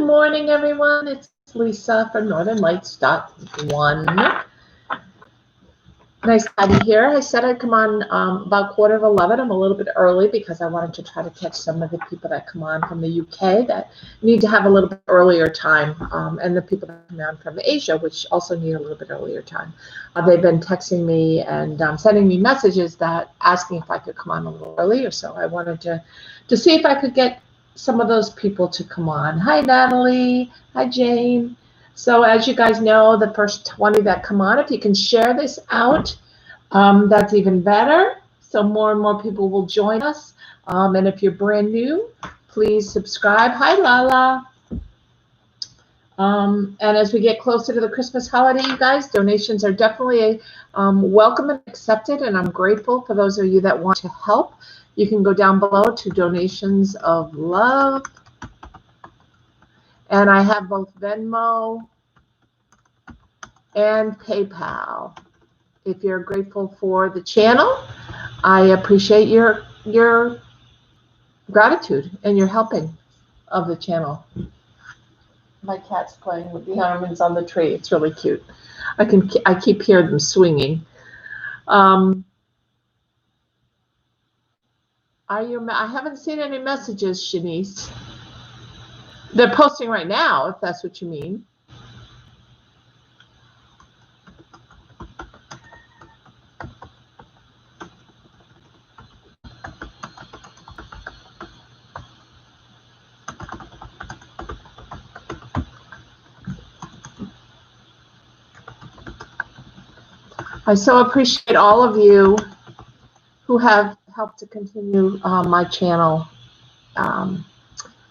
morning, everyone. It's Lisa from northernlights.1. Nice to have you here. I said I'd come on about 11:15. I'm a little bit early because I wanted to try to catch some of the people that come on from the UK that need to have a little bit earlier time, and the people that come on from Asia, which also need a little bit earlier time. They've been texting me and sending me messages that asking if I could come on a little earlier. So I wanted to see if I could get some of those people to come on. Hi, Natalie. Hi, Jane. So as you guys know, the first 20 that come on, if you can share this out, that's even better. So more and more people will join us. And if you're brand new, please subscribe. Hi, Lala. And as we get closer to the Christmas holiday, you guys, donations are definitely welcome and accepted. And I'm grateful for those of you that want to help. You can go down below to donations of love. And I have both Venmo and PayPal. If you're grateful for the channel, I appreciate your gratitude and your helping of the channel. My cat's playing with the ornaments on the tree. It's really cute. I keep hearing them swinging. I haven't seen any messages, Shanice. They're posting right now, if that's what you mean. I so appreciate all of you who have helped to continue my channel.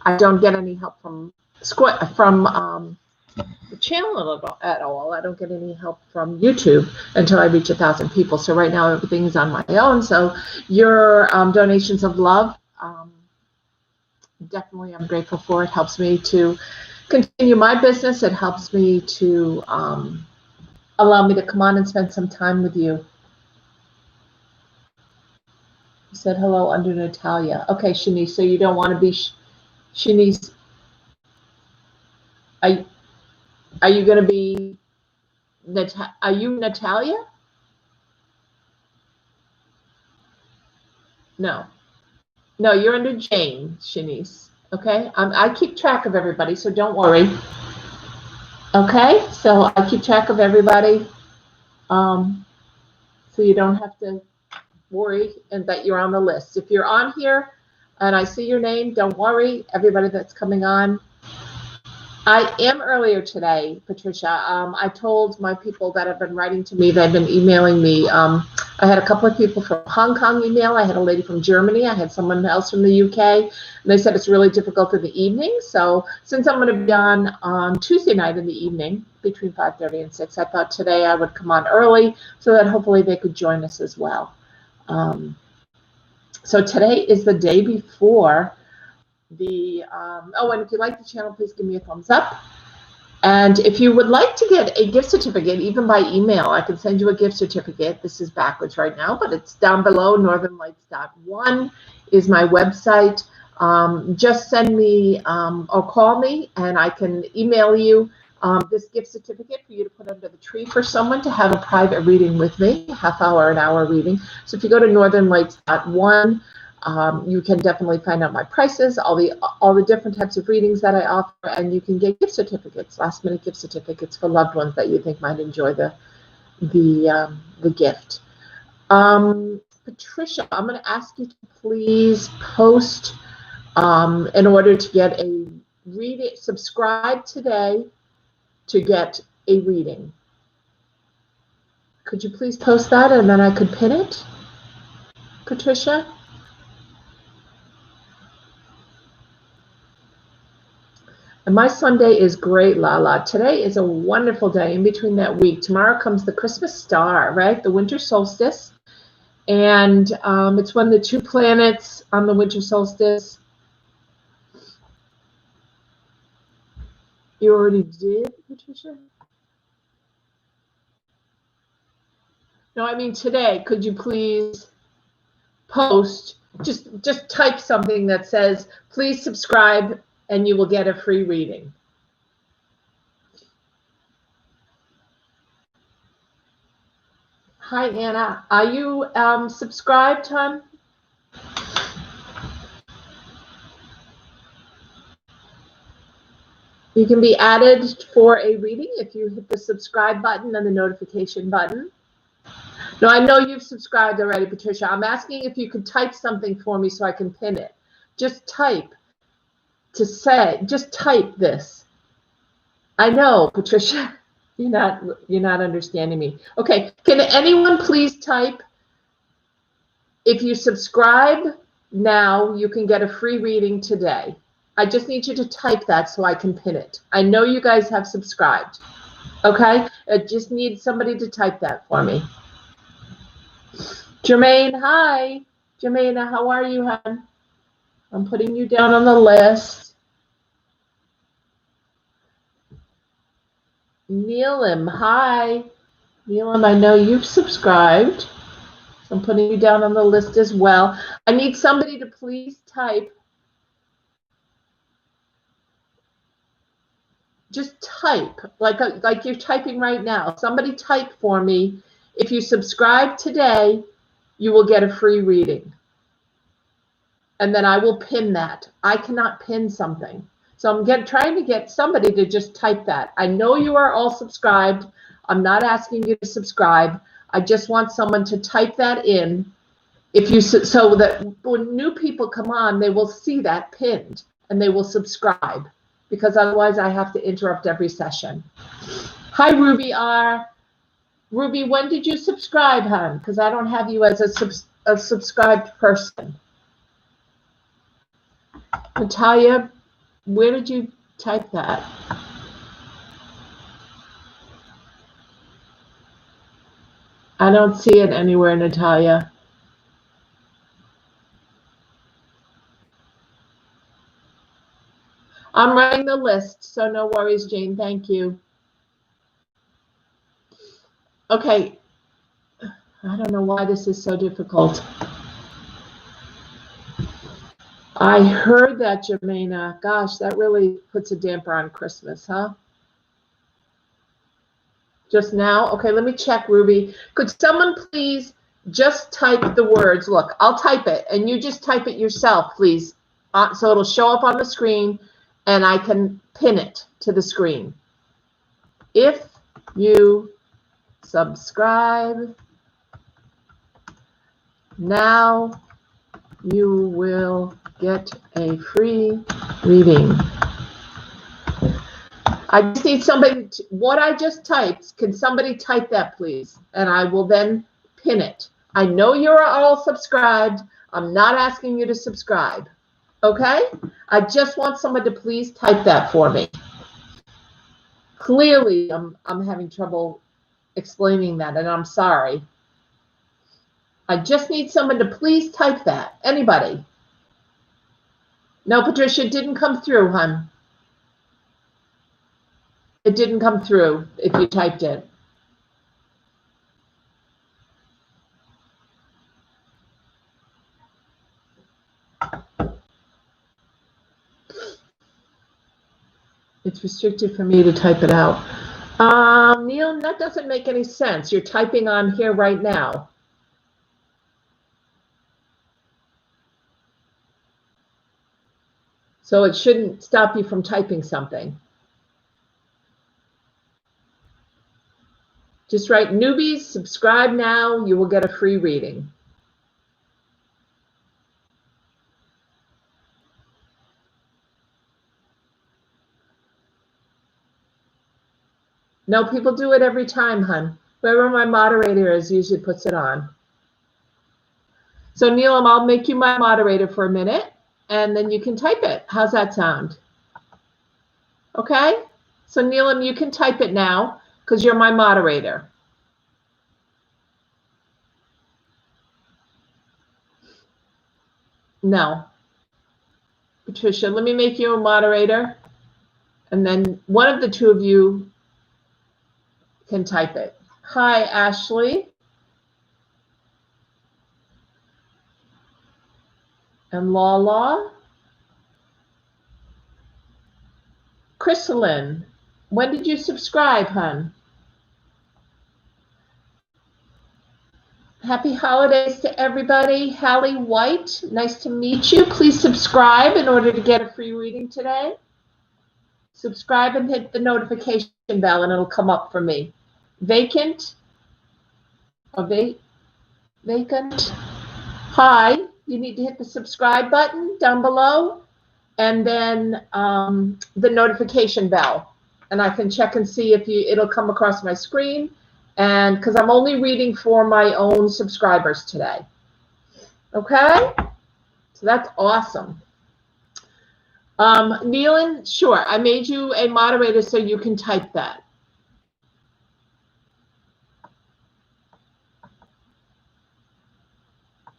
I don't get any help from the channel at all. I don't get any help from YouTube until I reach 1,000 people. So right now everything is on my own. So your donations of love, definitely I'm grateful for. It helps me to continue my business. It helps me to allow me to come on and spend some time with you. You said hello under Natalia. Okay, Shanice, so you don't want to be Shanice. Are you going to be are you Natalia? No, you're under Jane, Shanice. Okay, I keep track of everybody, so don't worry. Okay, so I keep track of everybody, so you don't have to worry and that you're on the list. If you're on here and I see your name, don't worry. Everybody that's coming on. I am earlier today, Patricia. I told my people that have been writing to me, they've been emailing me. I had a couple of people from Hong Kong email. I had a lady from Germany. I had someone else from the UK. And they said it's really difficult in the evening. So since I'm going to be on Tuesday night in the evening between 5:30 and 6, I thought today I would come on early so that hopefully they could join us as well. So today is the day before the and if you like the channel, please give me a thumbs up. And if you would like to get a gift certificate, even by email, I can send you a gift certificate. This is backwards right now, but it's down below. northernlights.1 is my website. Just send me or call me and I can email you this gift certificate for you to put under the tree for someone to have a private reading with me, half hour, an hour reading. So if you go to northernlights.1, you can definitely find out my prices, all the different types of readings that I offer, and you can get gift certificates, last minute gift certificates for loved ones that you think might enjoy the gift. Patricia, I'm going to ask you to please post in order to get a reading. Subscribe today to get a reading. Could you please post that and then I could pin it, Patricia? And my Sunday is great, Lala. Today is a wonderful day in between that week. Tomorrow comes the Christmas star, right? The winter solstice. And it's when the two planets on the winter solstice. You already did, Patricia? No, I mean today. Could you please post, just type something that says, please subscribe and you will get a free reading. Hi, Anna. Are you subscribed, hon? You can be added for a reading if you hit the subscribe button and the notification button. No, I know you've subscribed already, Patricia. I'm asking if you could type something for me so I can pin it. Just type just type this. I know, Patricia, you're not understanding me. Okay, can anyone please type, if you subscribe now, you can get a free reading today. I just need you to type that so I can pin it. I know you guys have subscribed. Okay, I just need somebody to type that for me. Jermaine, hi. Jamaina, how are you, hon? I'm putting you down on the list. Neelam, hi. Neelam, I know you've subscribed. So I'm putting you down on the list as well. I need somebody to please type. Just type, like you're typing right now. Somebody type for me. If you subscribe today, you will get a free reading. And then I will pin that. I cannot pin something. So I'm trying to get somebody to just type that. I know you are all subscribed. I'm not asking you to subscribe. I just want someone to type that in. If you so that when new people come on, they will see that pinned and they will subscribe, because otherwise I have to interrupt every session. Hi, Ruby R. Ruby, when did you subscribe, hon? Because I don't have you as a subscribed person. Natalia, where did you type that? I don't see it anywhere, Natalia. I'm writing the list, so no worries, Jane. Thank you. Okay. I don't know why this is so difficult. I heard that, Jamaina. Gosh, that really puts a damper on Christmas, huh? Just now? Okay, let me check, Ruby. Could someone please just type the words? Look, I'll type it, and you just type it yourself, please. So it'll show up on the screen, and I can pin it to the screen. If you subscribe now, you will get a free reading. I just need somebody to, what I just typed, can somebody type that, please? And I will then pin it. I know you're all subscribed. I'm not asking you to subscribe. Okay? I just want someone to please type that for me. Clearly, I'm having trouble explaining that, and I'm sorry. I just need someone to please type that. Anybody? No, Patricia, it didn't come through, hon. It didn't come through if you typed it. It's restricted for me to type it out. Neil, that doesn't make any sense. You're typing on here right now. So it shouldn't stop you from typing something. Just write, newbies, subscribe now, you will get a free reading. No, people do it every time, hun. Whoever my moderator is usually puts it on. So Neelam, I'll make you my moderator for a minute, and then you can type it. How's that sound? Okay? So Neelam, you can type it now because you're my moderator. No. Patricia, let me make you a moderator, and then one of the two of you can type it. Hi, Ashley. And Lala. Chrislynn, when did you subscribe, hun? Happy holidays to everybody. Hallie White, nice to meet you. Please subscribe in order to get a free reading today. Subscribe and hit the notification bell and it'll come up for me. Vacant, vacant. Hi, you need to hit the subscribe button down below and then the notification bell. And I can check and see if it'll come across my screen. And because I'm only reading for my own subscribers today. Okay? So that's awesome. Neelam, sure. I made you a moderator so you can type that.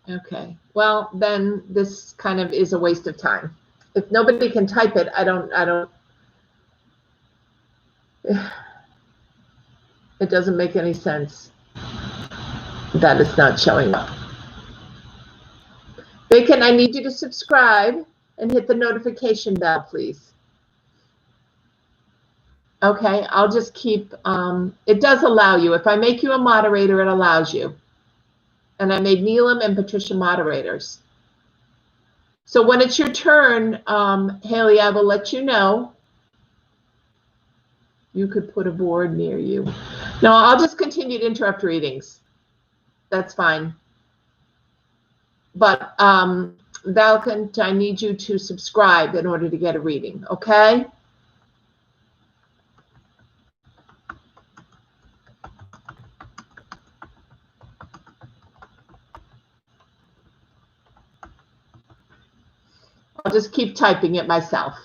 Okay. Well, then this kind of is a waste of time. If nobody can type it, I don't. It doesn't make any sense that it's not showing up. Bacon, I need you to subscribe and hit the notification bell, please. Okay, I'll just keep, it does allow you. If I make you a moderator, it allows you. And I made Neelam and Patricia moderators. So when it's your turn, Haley, I will let you know. You could put a board near you. No, I'll just continue to interrupt readings. That's fine. But Valkant, I need you to subscribe in order to get a reading, okay? I'll just keep typing it myself.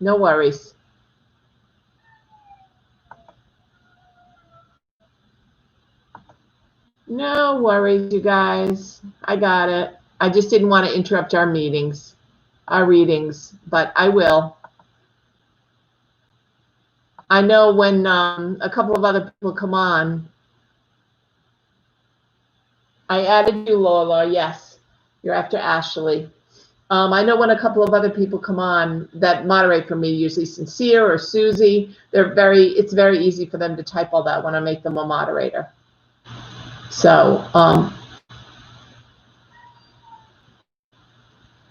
No worries. No worries, you guys. I got it. I just didn't want to interrupt our meetings, our readings, but I will. I know when a couple of other people come on. I added you, Lala. Yes, you're after Ashley. I know when a couple of other people come on that moderate for me, usually Sincere or Susie, it's very easy for them to type all that when I make them a moderator. So,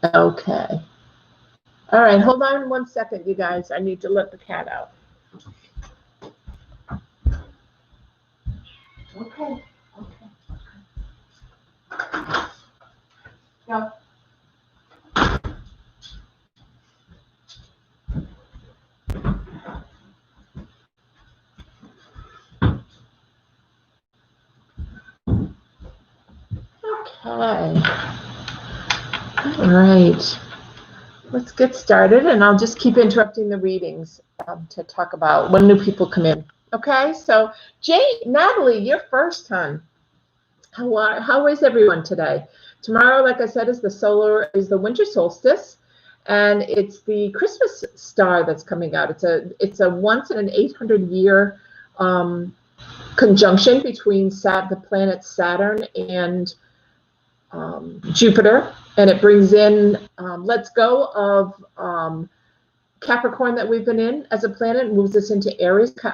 okay. All right, hold on 1 second, you guys. I need to let the cat out. Okay. Go. Okay. All right. Let's get started, and I'll just keep interrupting the readings to talk about when new people come in. Okay, so Natalie, you're first, hon. How is everyone today? Tomorrow, like I said, is the winter solstice, and it's the Christmas star that's coming out. It's a once in an 800-year conjunction between the planet Saturn and Jupiter, and it brings in lets go of Capricorn that we've been in as a planet, and moves us into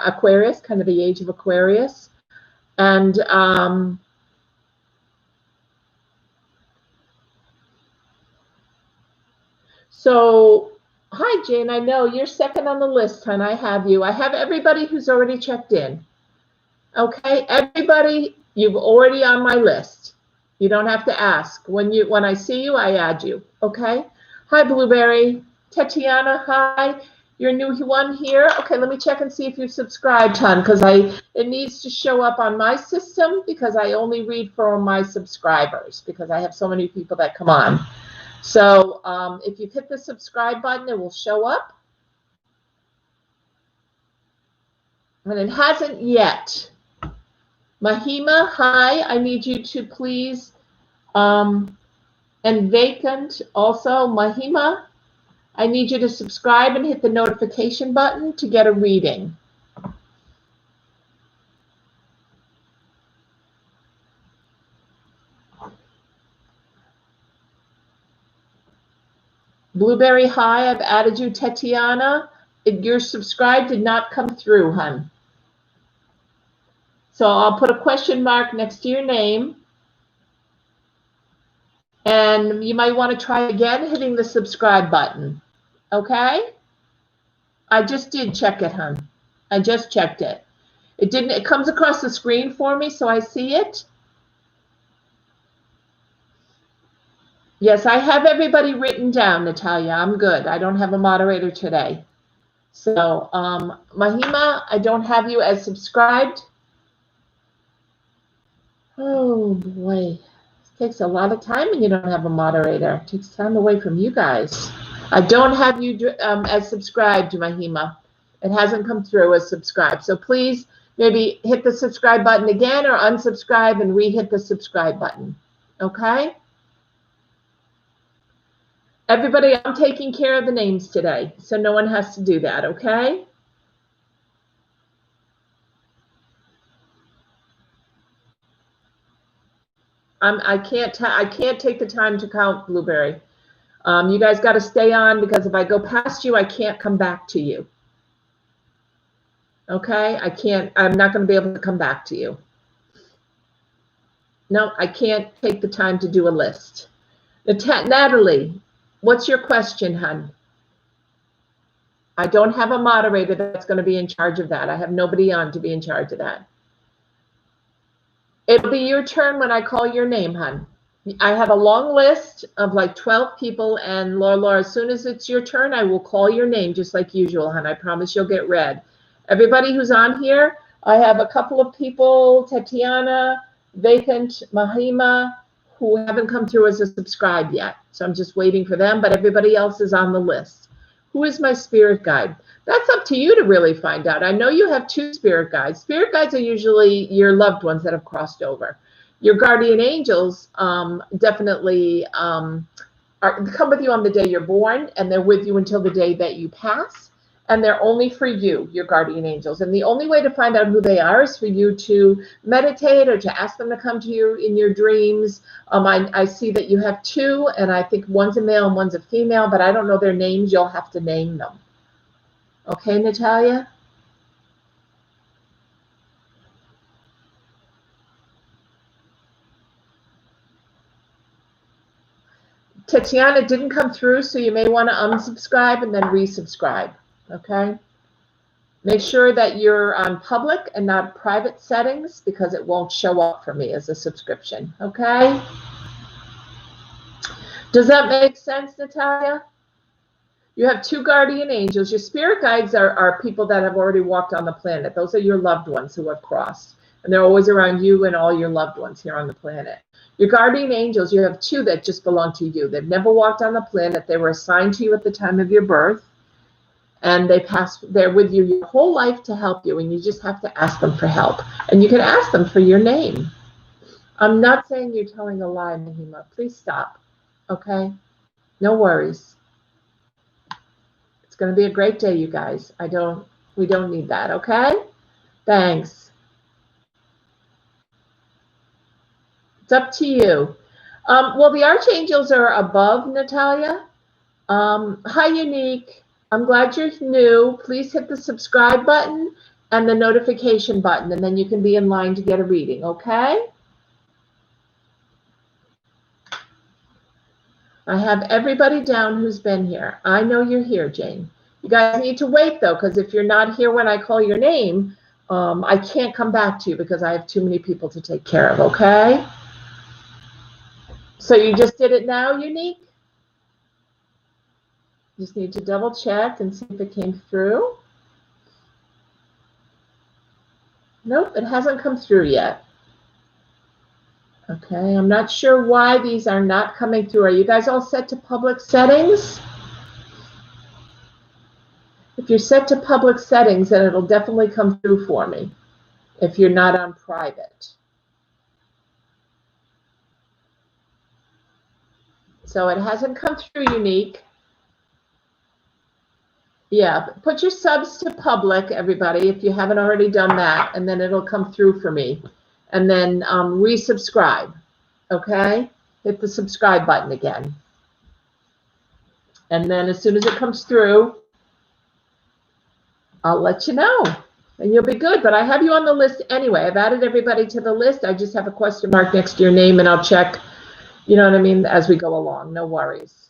Aquarius, kind of the age of Aquarius. And so, hi, Jane. I know you're second on the list, hon. I have you. I have everybody who's already checked in. Okay, everybody, you've already on my list. You don't have to ask. When I see you, I add you. Okay. Hi, Blueberry. Tatiana, hi. You're a new one here. Okay, let me check and see if you've subscribed, hon, because it needs to show up on my system because I only read for my subscribers because I have so many people that come on. So if you hit the subscribe button, it will show up. And it hasn't yet. Mahima, hi. I need you to please, and Vacant also, Mahima, I need you to subscribe and hit the notification button to get a reading. Blueberry, hi. I've added you. Tatiana, your subscribe did not come through, hun. So I'll put a question mark next to your name. And you might want to try again hitting the subscribe button. Okay? I just did check it, hon. I just checked it. It comes across the screen for me, so I see it. Yes, I have everybody written down, Natalia. I'm good. I don't have a moderator today. So, Mahima, I don't have you as subscribed. Oh, boy. It takes a lot of time when you don't have a moderator. It takes time away from you guys. I don't have you as subscribed, Mahima. It hasn't come through as subscribed. So please maybe hit the subscribe button again or unsubscribe and re-hit the subscribe button. Okay? Everybody, I'm taking care of the names today, so no one has to do that, okay? I can't take the time to count, Blueberry. You guys got to stay on, because if I go past you, I can't come back to you. Okay? I'm not going to be able to come back to you. No, I can't take the time to do a list. Natalie, what's your question, hon? I don't have a moderator that's going to be in charge of that. I have nobody on to be in charge of that. It'll be your turn when I call your name, hon. I have a long list of like 12 people, and Laura, as soon as it's your turn, I will call your name just like usual, hon. I promise you'll get read. Everybody who's on here, I have a couple of people, Tatiana, Vacant, Mahima, who haven't come through as a subscribe yet. So I'm just waiting for them, but everybody else is on the list. Who is my spirit guide? That's up to you to really find out. I know you have 2 spirit guides. Spirit guides are usually your loved ones that have crossed over. Your guardian angels definitely come with you on the day you're born, and they're with you until the day that you pass. And they're only for you, your guardian angels. And the only way to find out who they are is for you to meditate or to ask them to come to you in your dreams. I see that you have 2, and I think one's a male and one's a female, but I don't know their names. You'll have to name them. Okay, Natalia? Tatiana didn't come through, so you may want to unsubscribe and then resubscribe. Okay? Make sure that you're on public and not private settings, because it won't show up for me as a subscription. Okay? Does that make sense, Natalia? You have 2 guardian angels. Your spirit guides are people that have already walked on the planet. Those are your loved ones who have crossed. And they're always around you and all your loved ones here on the planet. Your guardian angels, you have 2 that just belong to you. They've never walked on the planet. They were assigned to you at the time of your birth. And they're with you your whole life to help you. And you just have to ask them for help. And you can ask them for your name. I'm not saying you're telling a lie, Mahima. Please stop. Okay? No worries. It's going to be a great day, you guys. We don't need that, okay? Thanks. It's up to you. Well, the archangels are above, Natalia. Hi, Unique. I'm glad you're new. Please hit the subscribe button and the notification button, and then you can be in line to get a reading, okay? I have everybody down who's been here. I know you're here, Jane. You guys need to wait, though, because if you're not here when I call your name, I can't come back to you because I have too many people to take care of, okay? So you just did it now, Unique? Just need to double check and see if it came through. Nope, it hasn't come through yet. Okay, I'm not sure why these are not coming through. Are you guys all set to public settings? If you're set to public settings, then it'll definitely come through for me if you're not on private. So it hasn't come through, Unique. Yeah, put your subs to public, everybody, if you haven't already done that, and then it'll come through for me. And then resubscribe, okay? Hit the subscribe button again. And then as soon as it comes through, I'll let you know, and you'll be good. But I have you on the list anyway. I've added everybody to the list. I just have a question mark next to your name, and I'll check You know what I mean? As we go along, no worries.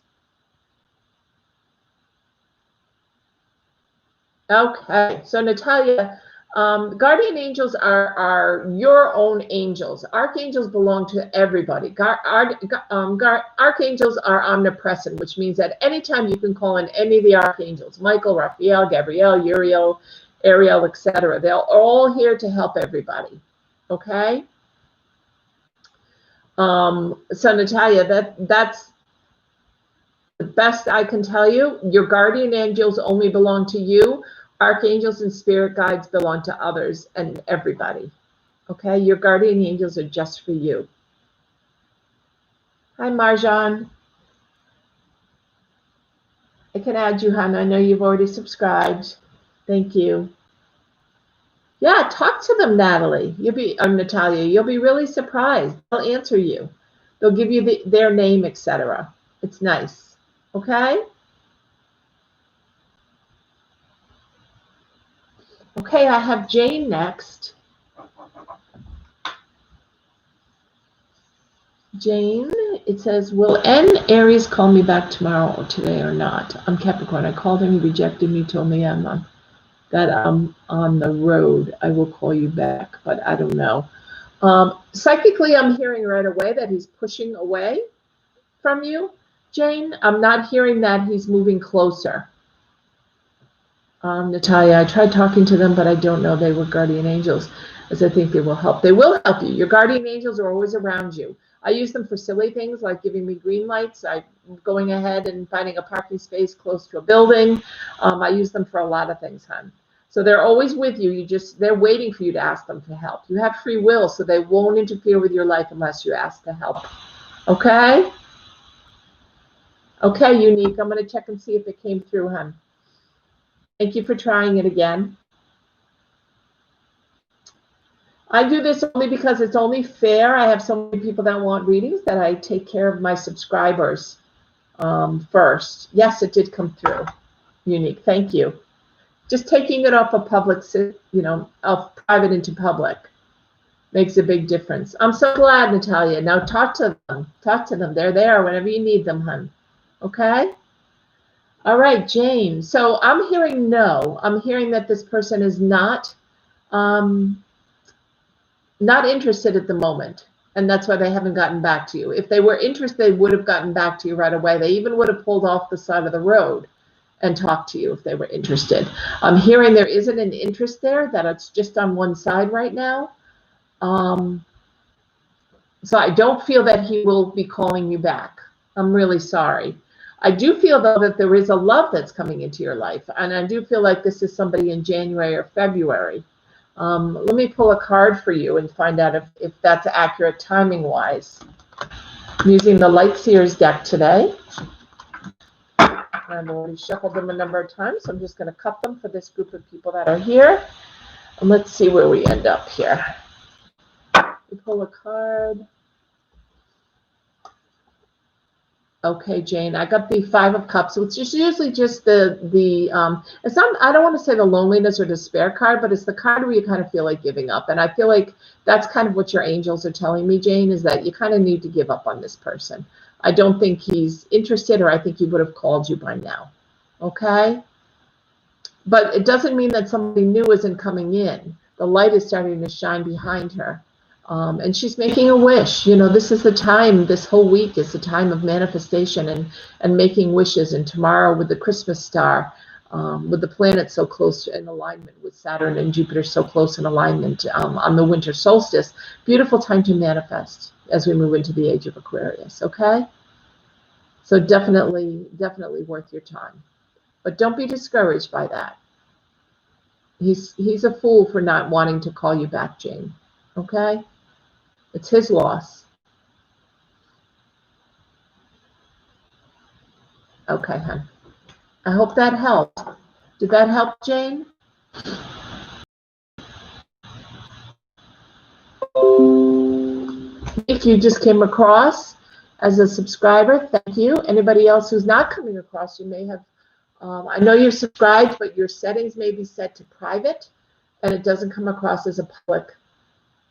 Okay, so Natalia, guardian angels are your own angels. Archangels belong to everybody. Archangels are omnipresent, which means that anytime you can call in any of the archangels, Michael, Raphael, Gabriel, Uriel, Ariel, etc. They're all here to help everybody. Okay? So Natalia, that's the best I can tell you. Your guardian angels only belong to you. Archangels and spirit guides belong to others and everybody. Okay? Your guardian angels are just for you. Hi, Marjan. I can add you, hon. I know you've already subscribed. Thank you. Yeah, talk to them, Natalie. Natalia. You'll be really surprised. They'll answer you. They'll give you their name, etc. It's nice. Okay? Okay, I have Jane next. Jane, it says, will N Aries call me back tomorrow or today or not? I'm Capricorn. I called him. He rejected me, told me I'm on the road. I will call you back, but I don't know. Psychically, I'm hearing right away that he's pushing away from you, Jane. I'm not hearing that he's moving closer. Natalia, I tried talking to them, but I don't know they were guardian angels, as I think they will help. They will help you. Your guardian angels are always around you. I use them for silly things like giving me green lights. I'm going ahead and finding a parking space close to a building. I use them for a lot of things, hon. So they're always with you. They're waiting for you to ask them for help. You have free will, so they won't interfere with your life unless you ask to help. Okay? Okay, Unique. I'm going to check and see if it came through, hon. Thank you for trying it again. I do this only because it's only fair. I have so many people that want readings that I take care of my subscribers first. Yes, it did come through. Unique. Thank you. Just taking it off of public, of private into public makes a big difference. I'm so glad, Natalia. Now talk to them. Talk to them. They're there whenever you need them, hon. Okay? All right, James. So I'm hearing no. I'm hearing that this person is not interested at the moment, and that's why they haven't gotten back to you. If they were interested, they would have gotten back to you right away. They even would have pulled off the side of the road and talked to you if they were interested. I'm hearing there isn't an interest there, that it's just on one side right now. So I don't feel that he will be calling you back. I'm really sorry. I do feel, though, that there is a love that's coming into your life, and I do feel like this is somebody in January or February. Let me pull a card for you and find out if that's accurate timing-wise. I'm using the Light Seers deck today. I've already shuffled them a number of times, so I'm just going to cut them for this group of people that are here. And let's see where we end up here. We pull a card. Okay, Jane, I got the Five of Cups. So it's usually just it's not, I don't want to say the loneliness or despair card, but it's the card where you kind of feel like giving up. And I feel like that's kind of what your angels are telling me, Jane, is that you kind of need to give up on this person. I don't think he's interested, or I think he would have called you by now. Okay? But it doesn't mean that somebody new isn't coming in. The light is starting to shine behind her. And she's making a wish. This is the time, this whole week is the time of manifestation and making wishes. And tomorrow with the Christmas star, with the planets so close in alignment, with Saturn and Jupiter so close in alignment on the winter solstice, beautiful time to manifest as we move into the age of Aquarius, okay? So definitely worth your time. But don't be discouraged by that. He's a fool for not wanting to call you back, Jane, okay? It's his loss. Okay, hon. I hope that helped. Did that help, Jane? If you just came across as a subscriber, thank you. Anybody else who's not coming across, you may have, I know you're subscribed, but your settings may be set to private, and it doesn't come across as a public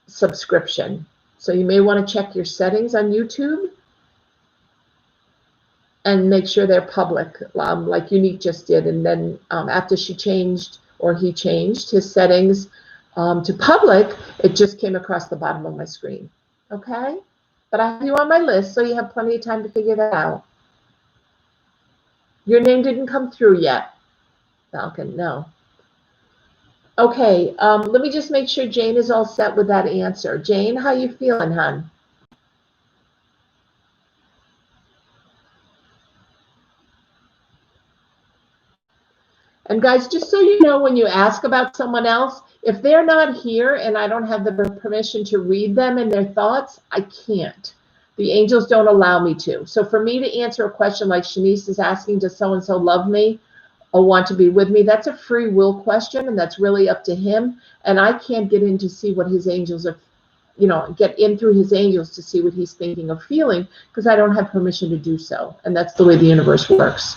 subscription. So you may want to check your settings on YouTube and make sure they're public, like Unique just did. And then after she changed, or he changed his settings to public, it just came across the bottom of my screen. Okay? But I have you on my list, so you have plenty of time to figure that out. Your name didn't come through yet, Falcon, no. Okay, let me just make sure Jane is all set with that answer. Jane, how you feeling, hon? And guys, just so you know, when you ask about someone else, if they're not here and I don't have the permission to read them and their thoughts, I can't. The angels don't allow me to. So for me to answer a question like Shanice is asking, does so-and-so love me or want to be with me? That's a free will question, and that's really up to him. And I can't get in to see what his angels are, get in through his angels to see what he's thinking or feeling, because I don't have permission to do so. And that's the way the universe works.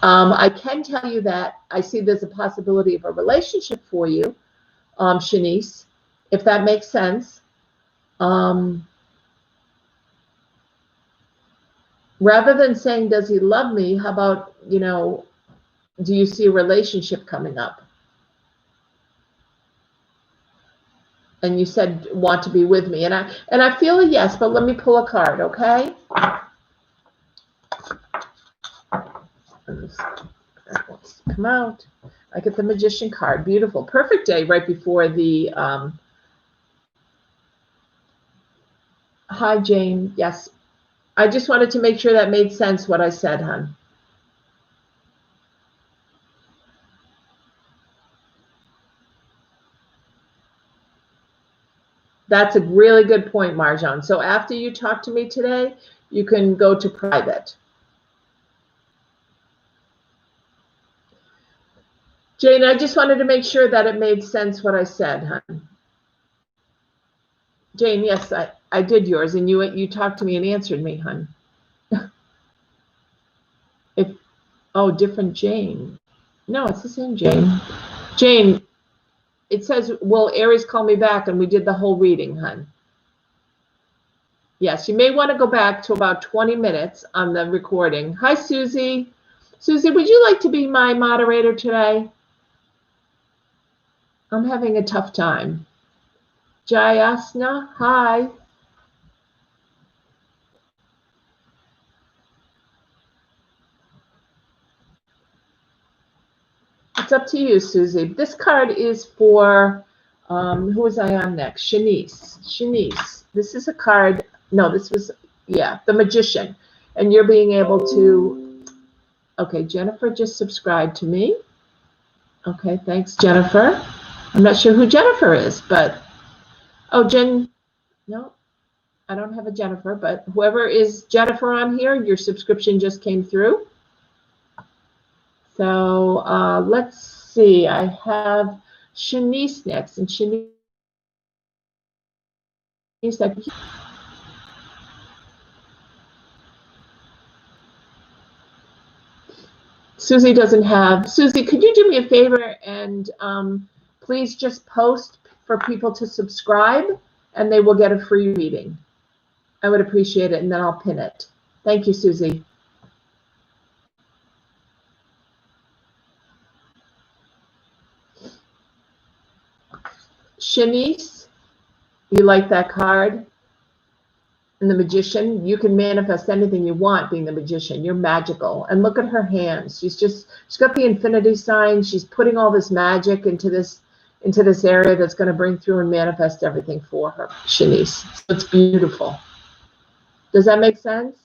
I can tell you that I see there's a possibility of a relationship for you, Shanice, if that makes sense. Rather than saying, does he love me? How about, do you see a relationship coming up? And you said, want to be with me. And I feel a yes, but let me pull a card, okay? That wants to come out. I get the Magician card. Beautiful. Perfect day right before the... Hi, Jane. Yes. I just wanted to make sure that made sense what I said, hon. That's a really good point, Marjan. So after you talk to me today, you can go to private. Jane, I just wanted to make sure that it made sense what I said, hon. Jane, yes, I did yours, and you talked to me and answered me, hon. Oh, different Jane. No, it's the same Jane. Jane, it says, will Aries call me back? And we did the whole reading, hon. Yes, you may want to go back to about 20 minutes on the recording. Hi, Susie. Susie, would you like to be my moderator today? I'm having a tough time. Jayasna, hi. It's up to you, Susie. This card is for, who was I on next? Shanice. Shanice. This is a card, no, this was, yeah, the Magician. And you're being able to, okay, Jennifer just subscribed to me. Okay, thanks, Jennifer. I'm not sure who Jennifer is, but, oh, Jen, no, I don't have a Jennifer, but whoever is Jennifer on here, your subscription just came through. So let's see, I have Shanice next, and Shanice, Susie doesn't have. Susie, could you do me a favor and please just post for people to subscribe, and they will get a free reading. I would appreciate it, and then I'll pin it. Thank you, Susie. Shanice, you like that card? And the Magician, you can manifest anything you want being the Magician. You're magical. And look at her hands. She's got the infinity sign. She's putting all this magic into this area that's going to bring through and manifest everything for her, Shanice. So it's beautiful. Does that make sense?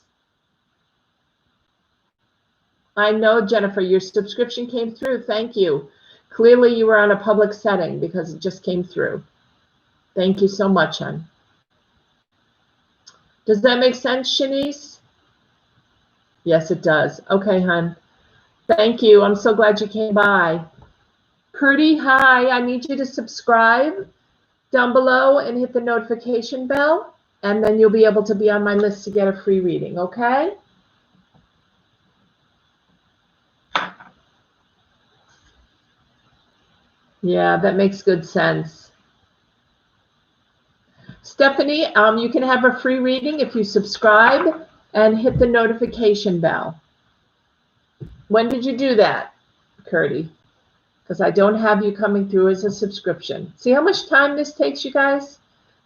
I know, Jennifer, your subscription came through. Thank you. Clearly you were on a public setting because it just came through. Thank you so much, hon. Does that make sense, Shanice? Yes, it does. Okay, hon. Thank you. I'm so glad you came by. Purdy, hi. I need you to subscribe down below and hit the notification bell, and then you'll be able to be on my list to get a free reading, okay? Yeah, that makes good sense. Stephanie, you can have a free reading if you subscribe and hit the notification bell. When did you do that, Curdy? Because I don't have you coming through as a subscription. See how much time this takes, you guys?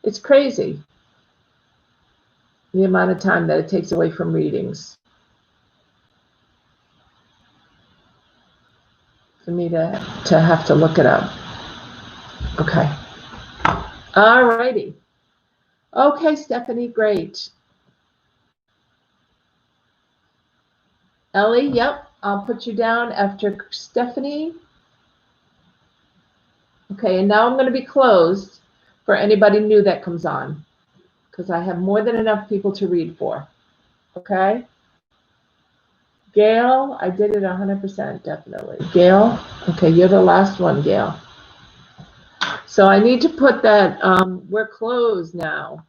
It's crazy, the amount of time that it takes away from readings for me to have to look it up. Okay. All righty. Okay, Stephanie, great. Ellie, yep, I'll put you down after Stephanie. Okay, and now I'm going to be closed for anybody new that comes on, because I have more than enough people to read for. Okay? Gail, I did it 100%, definitely. Gail, okay, you're the last one, Gail. So I need to put that, we're closed now.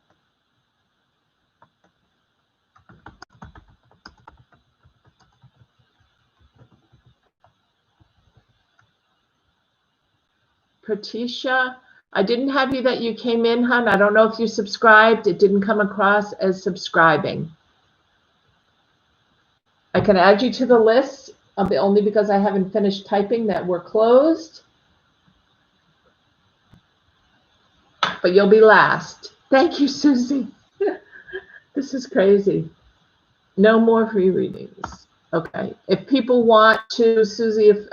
Patricia, I didn't have you that you came in, hon. I don't know if you subscribed. It didn't come across as subscribing. I can add you to the list, only because I haven't finished typing that we're closed. But you'll be last. Thank you, Susie. This is crazy. No more free readings. Okay. If people want to, Susie, if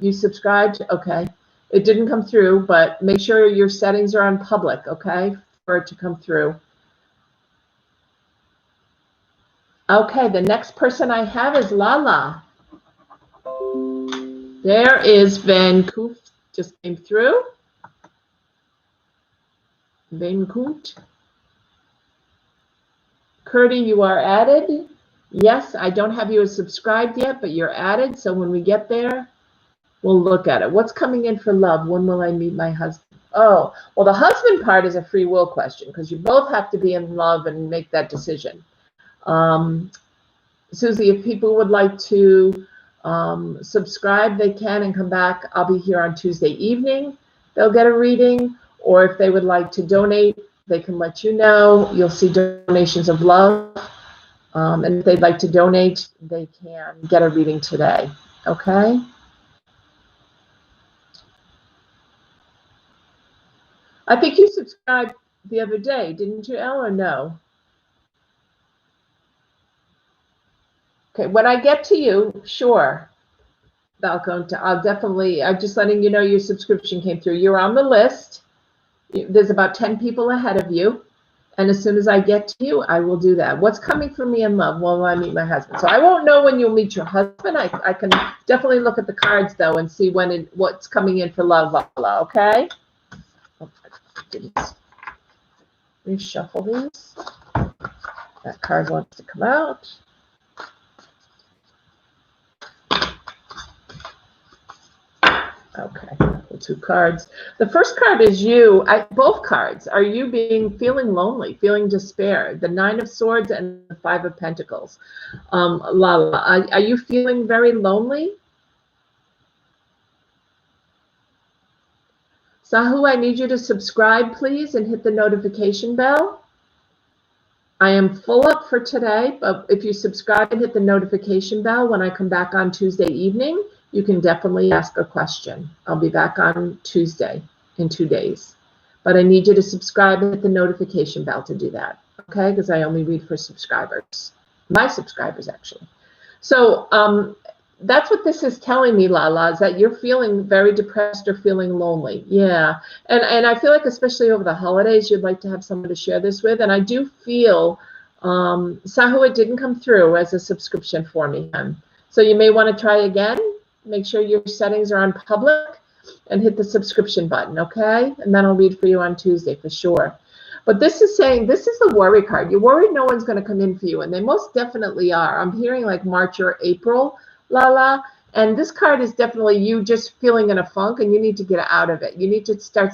you subscribed, okay. It didn't come through, but make sure your settings are on public, okay, for it to come through. Okay, the next person I have is Lala. There is Vancouver, just came through. Vancouver. Curdy, you are added. Yes, I don't have you as subscribed yet, but you're added. So when we get there, we'll look at it. What's coming in for love? When will I meet my husband? Oh, well, the husband part is a free will question because you both have to be in love and make that decision. Susie, if people would like to subscribe, they can and come back. I'll be here on Tuesday evening. They'll get a reading. Or if they would like to donate, they can let you know. You'll see donations of love. And if they'd like to donate, they can get a reading today. Okay? I think you subscribed the other day, didn't you, Elle, or no? Okay, when I get to you, sure. I'll definitely, I'm just letting you know your subscription came through. You're on the list. There's about 10 people ahead of you. And as soon as I get to you, I will do that. What's coming for me in love? When will I meet my husband? So I won't know when you'll meet your husband. I can definitely look at the cards, though, and see what's coming in for love, Lala, okay? Oh, I didn't reshuffle these. That card wants to come out. Okay, the 2 cards. The first card is you. Both cards are you feeling lonely, feeling despair. The 9 of Swords and the 5 of Pentacles. Lala, are you feeling very lonely? Sahu, I need you to subscribe, please, and hit the notification bell. I am full up for today, but if you subscribe and hit the notification bell when I come back on Tuesday evening, you can definitely ask a question. I'll be back on Tuesday in 2 days. But I need you to subscribe and hit the notification bell to do that, okay? Because I only read for subscribers. My subscribers, actually. So that's what this is telling me, Lala, is that you're feeling very depressed or feeling lonely. Yeah. And I feel like especially over the holidays, you'd like to have someone to share this with. And I do feel, Sahu, it didn't come through as a subscription for me. So you may want to try again. Make sure your settings are on public and hit the subscription button, okay? And then I'll read for you on Tuesday for sure. But this is saying, this is the worry card. You're worried no one's going to come in for you, and they most definitely are. I'm hearing like March or April, Lala, and this card is definitely you just feeling in a funk, and you need to get out of it. You need to start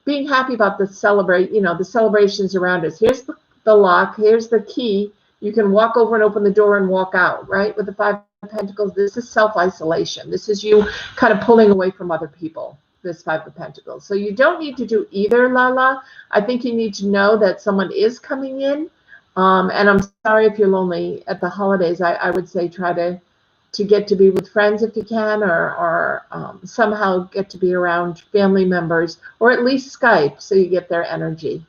being happy about the the celebrations around us. Here's the lock. Here's the key. You can walk over and open the door and walk out, right? With the 5 of Pentacles, this is self-isolation. This is you kind of pulling away from other people, this 5 of Pentacles. So you don't need to do either, Lala. I think you need to know that someone is coming in. And I'm sorry if you're lonely at the holidays. I would say try to to get to be with friends if you can, or somehow get to be around family members, or at least Skype so you get their energy.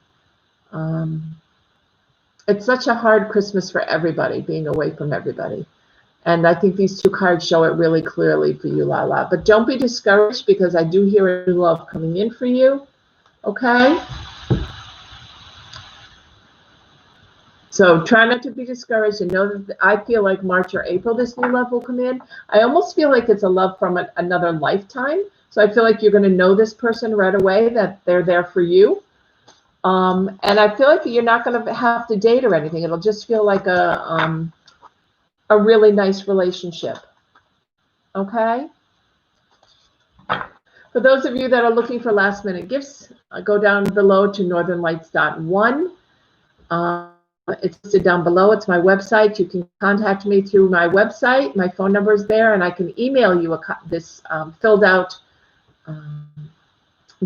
It's such a hard Christmas for everybody, being away from everybody. And I think these two cards show it really clearly for you, Lala. But don't be discouraged, because I do hear a love coming in for you, okay? So try not to be discouraged, and know that I feel like March or April this new love will come in. I almost feel like it's a love from another lifetime. So I feel like you're going to know this person right away, that they're there for you. And I feel like you're not going to have to date or anything. It'll just feel like a really nice relationship. Okay? For those of you that are looking for last minute gifts, go down below to northernlights.one. It's listed down below. It's my website. You can contact me through my website. My phone number is there, and I can email you this filled out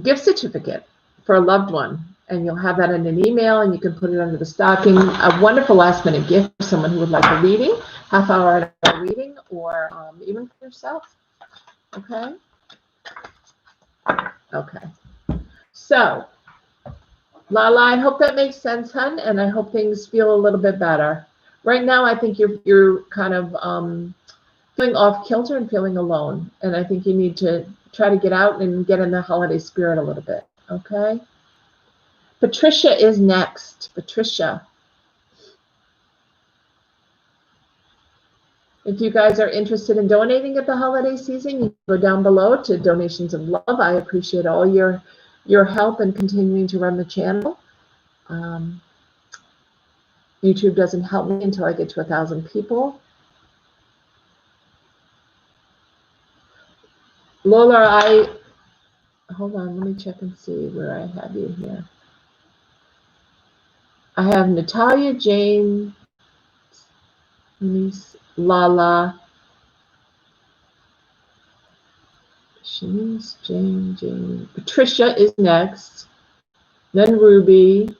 gift certificate for a loved one. And you'll have that in an email, and you can put it under the stocking. A wonderful last minute gift for someone who would like a reading, half-hour reading, or even for yourself. Okay? Okay. So, Lala, I hope that makes sense, hun, and I hope things feel a little bit better. Right now, I think you're kind of feeling off kilter and feeling alone, and I think you need to try to get out and get in the holiday spirit a little bit. Okay? Patricia is next. Patricia. If you guys are interested in donating at the holiday season, you can go down below to donations of love. I appreciate all your help in continuing to run the channel. YouTube doesn't help me until I get to 1,000 people. Lola, hold on, let me check and see where I have you here. I have Natalia, Jane, Shanice, Lala, Shanice, Jane. Patricia is next. Then Ruby.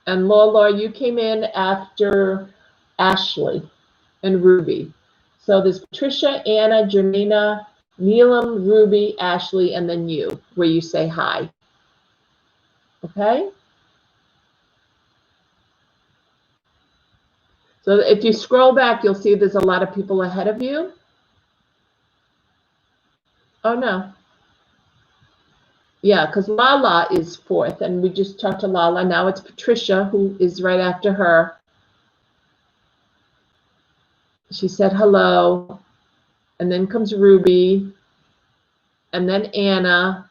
And Lola, you came in after Ashley and Ruby. So there's Patricia, Anna, Jamaina, Neelam, Ruby, Ashley, and then you, where you say hi. Okay? So if you scroll back, you'll see there's a lot of people ahead of you. Oh, no. Yeah, because Lala is fourth, and we just talked to Lala. Now it's Patricia, who is right after her. She said hello, and then comes Ruby, and then Anna,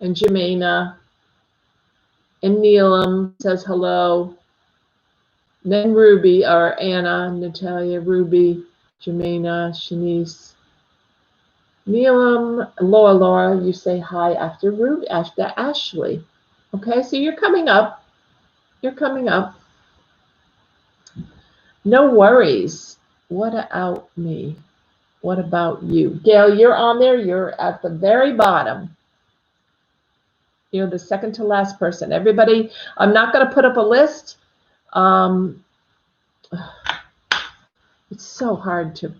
and Jamaina, and Neelam says hello. And then Ruby, or Anna, Natalia, Ruby, Jamaina, Shanice, Neelam, Laura, you say hi after Ruby, after Ashley. Okay, so you're coming up. You're coming up. No worries. What about me? What about you? Gail, you're on there. You're at the very bottom. You're the second to last person. Everybody, I'm not going to put up a list. It's so hard to.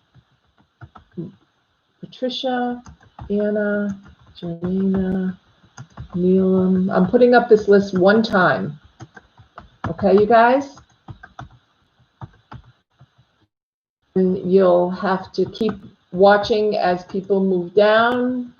Patricia, Anna, Jamaina, Neelam. I'm putting up this list one time. Okay, you guys? And you'll have to keep watching as people move down.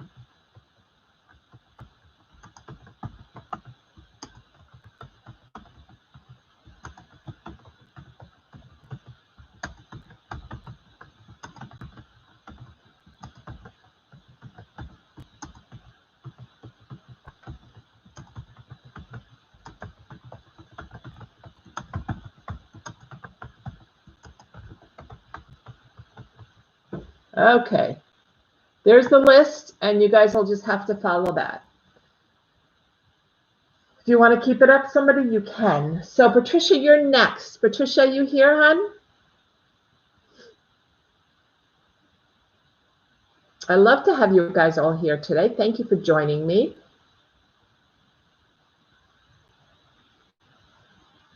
Okay, there's the list, and you guys will just have to follow that. If you want to keep it up, somebody, you can. So, Patricia, you're next. Patricia, you here, hon? I love to have you guys all here today. Thank you for joining me.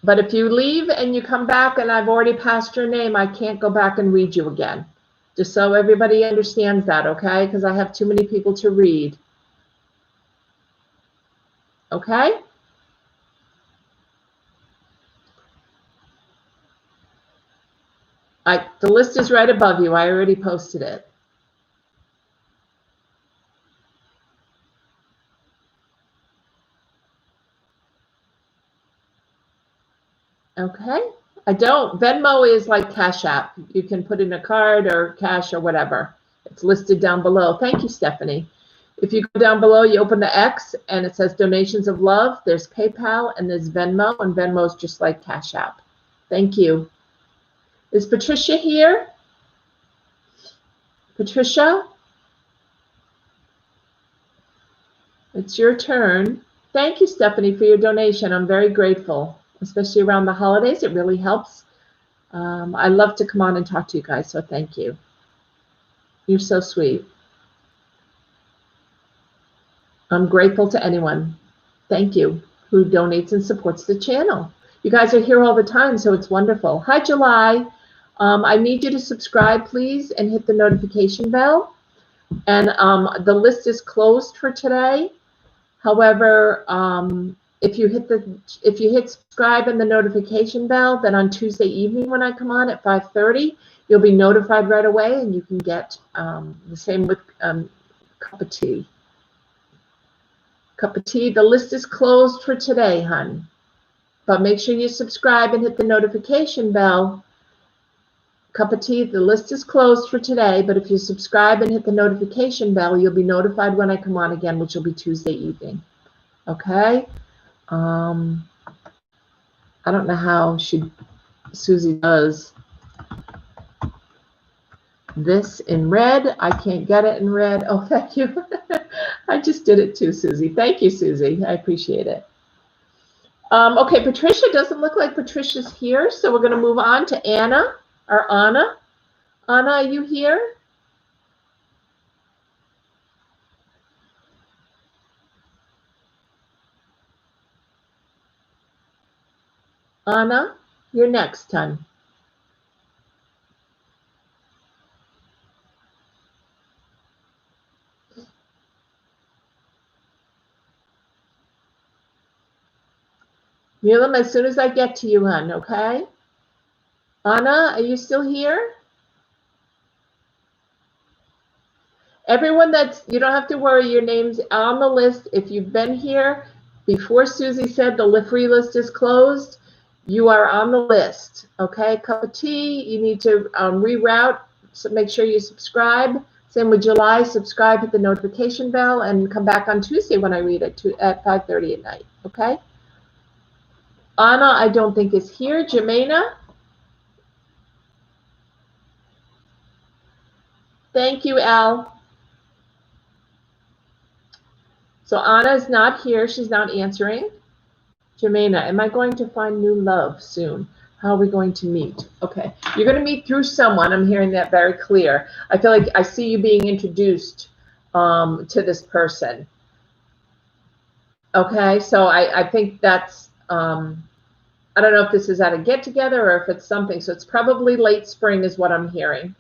But if you leave and you come back and I've already passed your name, I can't go back and read you again. Just so everybody understands that, okay? Because I have too many people to read. Okay? The list is right above you. I already posted it. Okay? Venmo is like Cash App. You can put in a card or cash or whatever. It's listed down below. Thank you, Stephanie. If you go down below, you open the X and it says donations of love. There's PayPal and there's Venmo, and Venmo is just like Cash App. Thank you. Is Patricia here? Patricia? It's your turn. Thank you, Stephanie, for your donation. I'm very grateful, especially around the holidays. It really helps. I love to come on and talk to you guys, so thank you. You're so sweet. I'm grateful to anyone, thank you, who donates and supports the channel. You guys are here all the time, so it's wonderful. Hi, July. I need you to subscribe, please, and hit the notification bell. And the list is closed for today. However, if you hit subscribe and the notification bell, then on Tuesday evening when I come on at 5:30, you'll be notified right away, and you can get the same with cup of tea. Cup of tea. The list is closed for today, hun. But make sure you subscribe and hit the notification bell. Cup of tea. The list is closed for today, but if you subscribe and hit the notification bell, you'll be notified when I come on again, which will be Tuesday evening. Okay? I don't know how Susie does this in red. I can't get it in red. Oh, thank you. I just did it too, Susie. Thank you, Susie. I appreciate it. Okay, Patricia, doesn't look like Patricia's here, so we're going to move on to Anna, or Anna. Anna, are you here? Anna, you're next, hon. Neelam, as soon as I get to you, hon, okay? Anna, are you still here? Everyone you don't have to worry, your name's on the list. If you've been here before Susie said the free list is closed, you are on the list, okay? Cup of tea, you need to reroute, so make sure you subscribe. Same with July, subscribe, hit the notification bell, and come back on Tuesday when I read it at 5:30 at night, okay? Anna, I don't think is here. Jamaina? Thank you, Al. So Anna is not here. She's not answering. Jamaina, am I going to find new love soon? How are we going to meet? Okay, you're going to meet through someone. I'm hearing that very clear. I feel like I see you being introduced to this person. Okay, so I think that's, I don't know if this is at a get-together or if it's something. So it's probably late spring is what I'm hearing,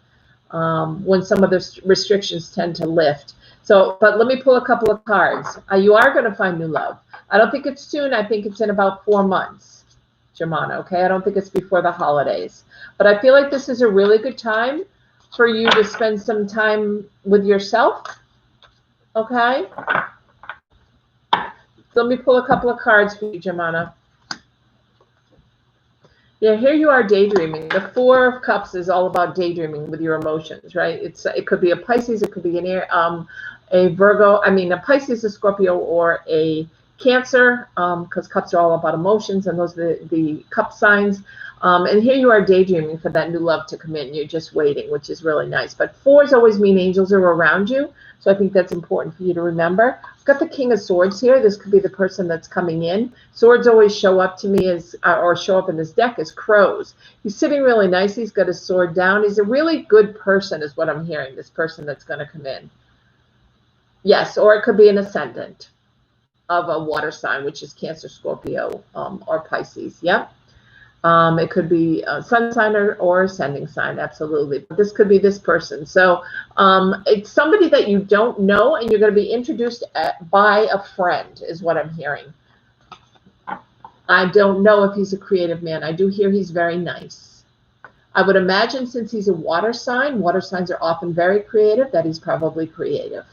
when some of the restrictions tend to lift. So, but let me pull a couple of cards. You are going to find new love. I don't think it's soon. I think it's in about 4 months, Jamaina, okay? I don't think it's before the holidays. But I feel like this is a really good time for you to spend some time with yourself, okay? So let me pull a couple of cards for you, Jamaina. Yeah, here you are daydreaming. The 4 of Cups is all about daydreaming with your emotions, right? It could be a Pisces, it could be a Virgo. I mean, a Pisces, a Scorpio, or a Cancer, because Cups are all about emotions, and those are the Cup signs. And here you are daydreaming for that new love to come in. You're just waiting, which is really nice. But 4s always mean angels are around you, so I think that's important for you to remember. I've got the King of Swords here. This could be the person that's coming in. Swords always show up to me as, or show up in this deck as crows. He's sitting really nice. He's got his sword down. He's a really good person is what I'm hearing, this person that's going to come in. Yes, or it could be an ascendant of a water sign, which is Cancer, Scorpio, or Pisces. Yep. It could be a sun sign or ascending sign, absolutely. But this could be this person. So it's somebody that you don't know, and you're going to be introduced by a friend, is what I'm hearing. I don't know if he's a creative man. I do hear he's very nice. I would imagine since he's a water signs are often very creative, that he's probably creative.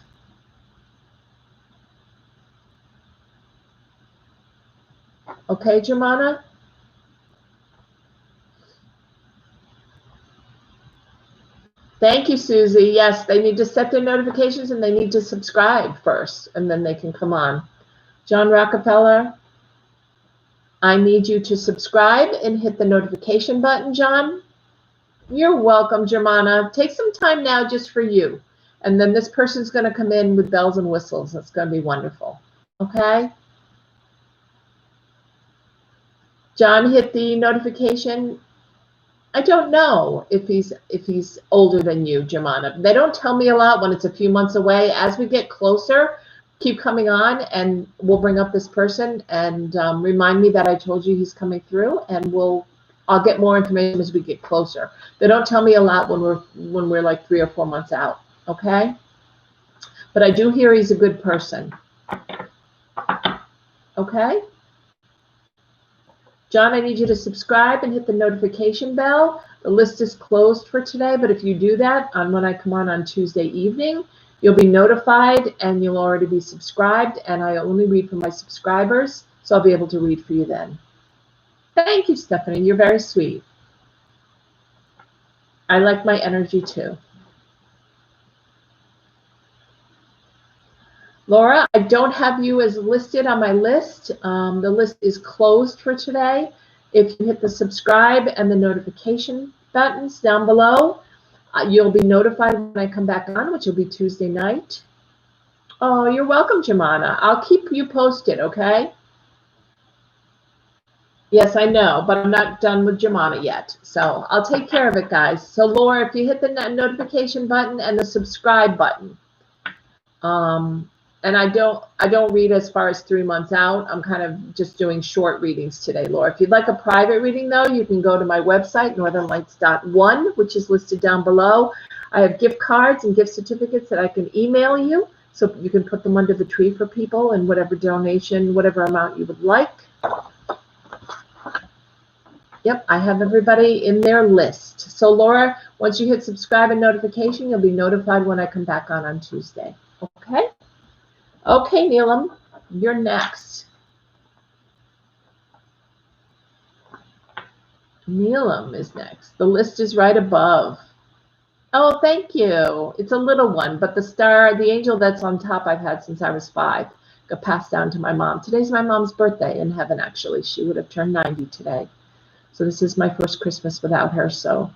Okay, Jamaina? Thank you, Susie. Yes, they need to set their notifications and they need to subscribe first, and then they can come on. John Rockefeller, I need you to subscribe and hit the notification button, John. You're welcome, Jamaina. Take some time now just for you. And then this person's going to come in with bells and whistles. It's going to be wonderful. Okay? John hit the notification. I don't know if he's older than you, Jamaina. They don't tell me a lot when it's a few months away. As we get closer, keep coming on, and we'll bring up this person and remind me that I told you he's coming through, and I'll get more information as we get closer. They don't tell me a lot when we're like 3 or 4 months out. Okay, but I do hear he's a good person. Okay. John, I need you to subscribe and hit the notification bell. The list is closed for today, but if you do that when I come on Tuesday evening, you'll be notified and you'll already be subscribed, and I only read for my subscribers, so I'll be able to read for you then. Thank you, Stephanie. You're very sweet. I like my energy too. Laura, I don't have you as listed on my list. The list is closed for today. If you hit the subscribe and the notification buttons down below, you'll be notified when I come back on, which will be Tuesday night. Oh, you're welcome, Jamaina. I'll keep you posted, okay? Yes, I know, but I'm not done with Jamaina yet. So I'll take care of it, guys. So Laura, if you hit the notification button and the subscribe button, and I don't read as far as 3 months out. I'm kind of just doing short readings today, Laura. If you'd like a private reading, though, you can go to my website, northernlights.one, which is listed down below. I have gift cards and gift certificates that I can email you, so you can put them under the tree for people and whatever donation, whatever amount you would like. Yep, I have everybody in their list. So, Laura, once you hit subscribe and notification, you'll be notified when I come back on Tuesday. Okay? Okay, Neelam, you're next. Neelam is next. The list is right above. Oh, thank you. It's a little one, but the angel that's on top I've had since I was 5. Got passed down to my mom. Today's my mom's birthday in heaven, actually. She would have turned 90 today. So this is my first Christmas without her. So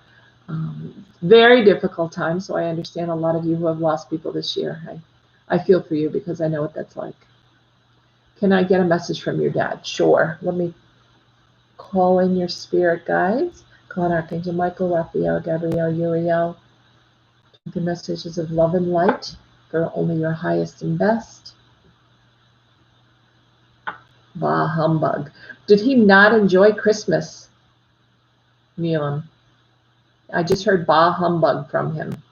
very difficult time. So I understand a lot of you who have lost people this year. I feel for you because I know what that's like. Can I get a message from your dad? Sure. Let me call in your spirit guides. Call in Archangel Michael, Raphael, Gabriel, Uriel. The messages of love and light for only your highest and best. Bah humbug. Did he not enjoy Christmas, Neelam? I just heard bah humbug from him.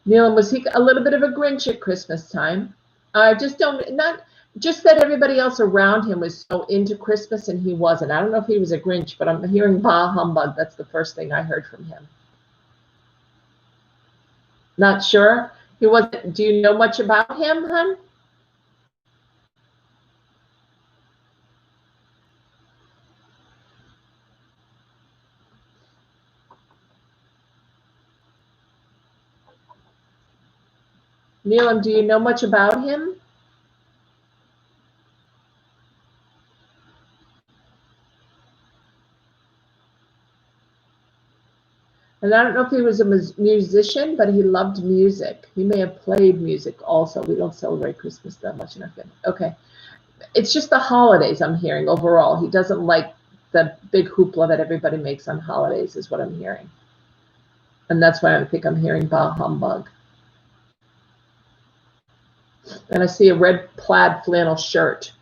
Neelam, was he a little bit of a Grinch at Christmas time? Just that everybody else around him was so into Christmas and he wasn't. I don't know if he was a Grinch, but I'm hearing bah humbug. That's the first thing I heard from him. Not sure. He wasn't. Do you know much about him, hon? Neelam, do you know much about him? And I don't know if he was a musician, but he loved music. He may have played music also. We don't celebrate Christmas that much in our family. Okay. It's just the holidays I'm hearing overall. He doesn't like the big hoopla that everybody makes on holidays is what I'm hearing. And that's why I think I'm hearing bah humbug. And I see a red plaid flannel shirt.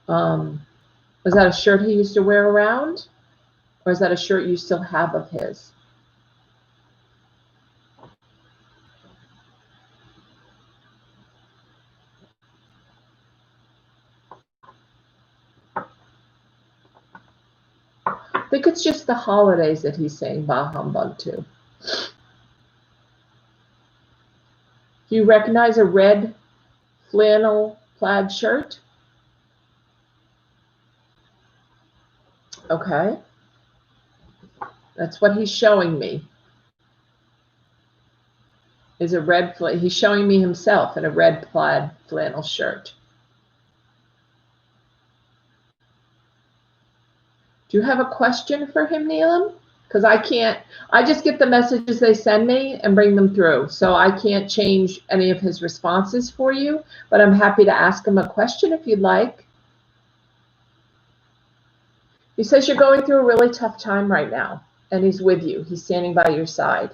Was that a shirt he used to wear around? Or is that a shirt you still have of his? I think it's just the holidays that he's saying bah humbug to. Do you recognize a red flannel plaid shirt? Okay. That's what he's showing me. Is a red, he's showing me himself in a red plaid flannel shirt. Do you have a question for him, Neelam? Because I just get the messages they send me and bring them through. So I can't change any of his responses for you, but I'm happy to ask him a question if you'd like. He says you're going through a really tough time right now, and he's with you. He's standing by your side.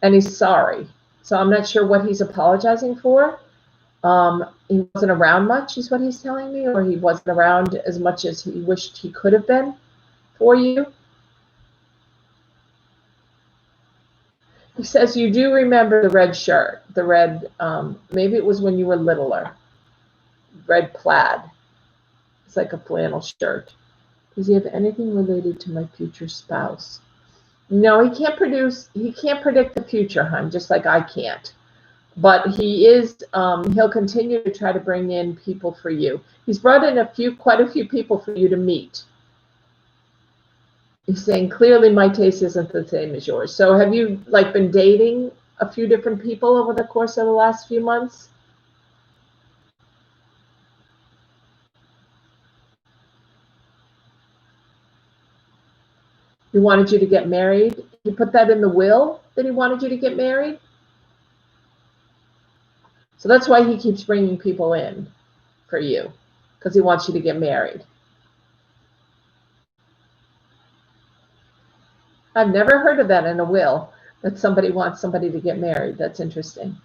And he's sorry. So I'm not sure what he's apologizing for. He wasn't around much, is what he's telling me, or he wasn't around as much as he wished he could have been for you. He says you do remember the red shirt, the red, maybe it was when you were littler, red plaid. It's like a flannel shirt. Does he have anything related to my future spouse? No, he can't predict the future, hon, just like I can't. But he is, he'll continue to try to bring in people for you. He's brought in quite a few people for you to meet. He's saying, clearly my taste isn't the same as yours. So have you been dating a few different people over the course of the last few months? He wanted you to get married. He put that in the will that he wanted you to get married. So that's why he keeps bringing people in for you, because he wants you to get married. I've never heard of that in a will, that somebody wants somebody to get married. That's interesting.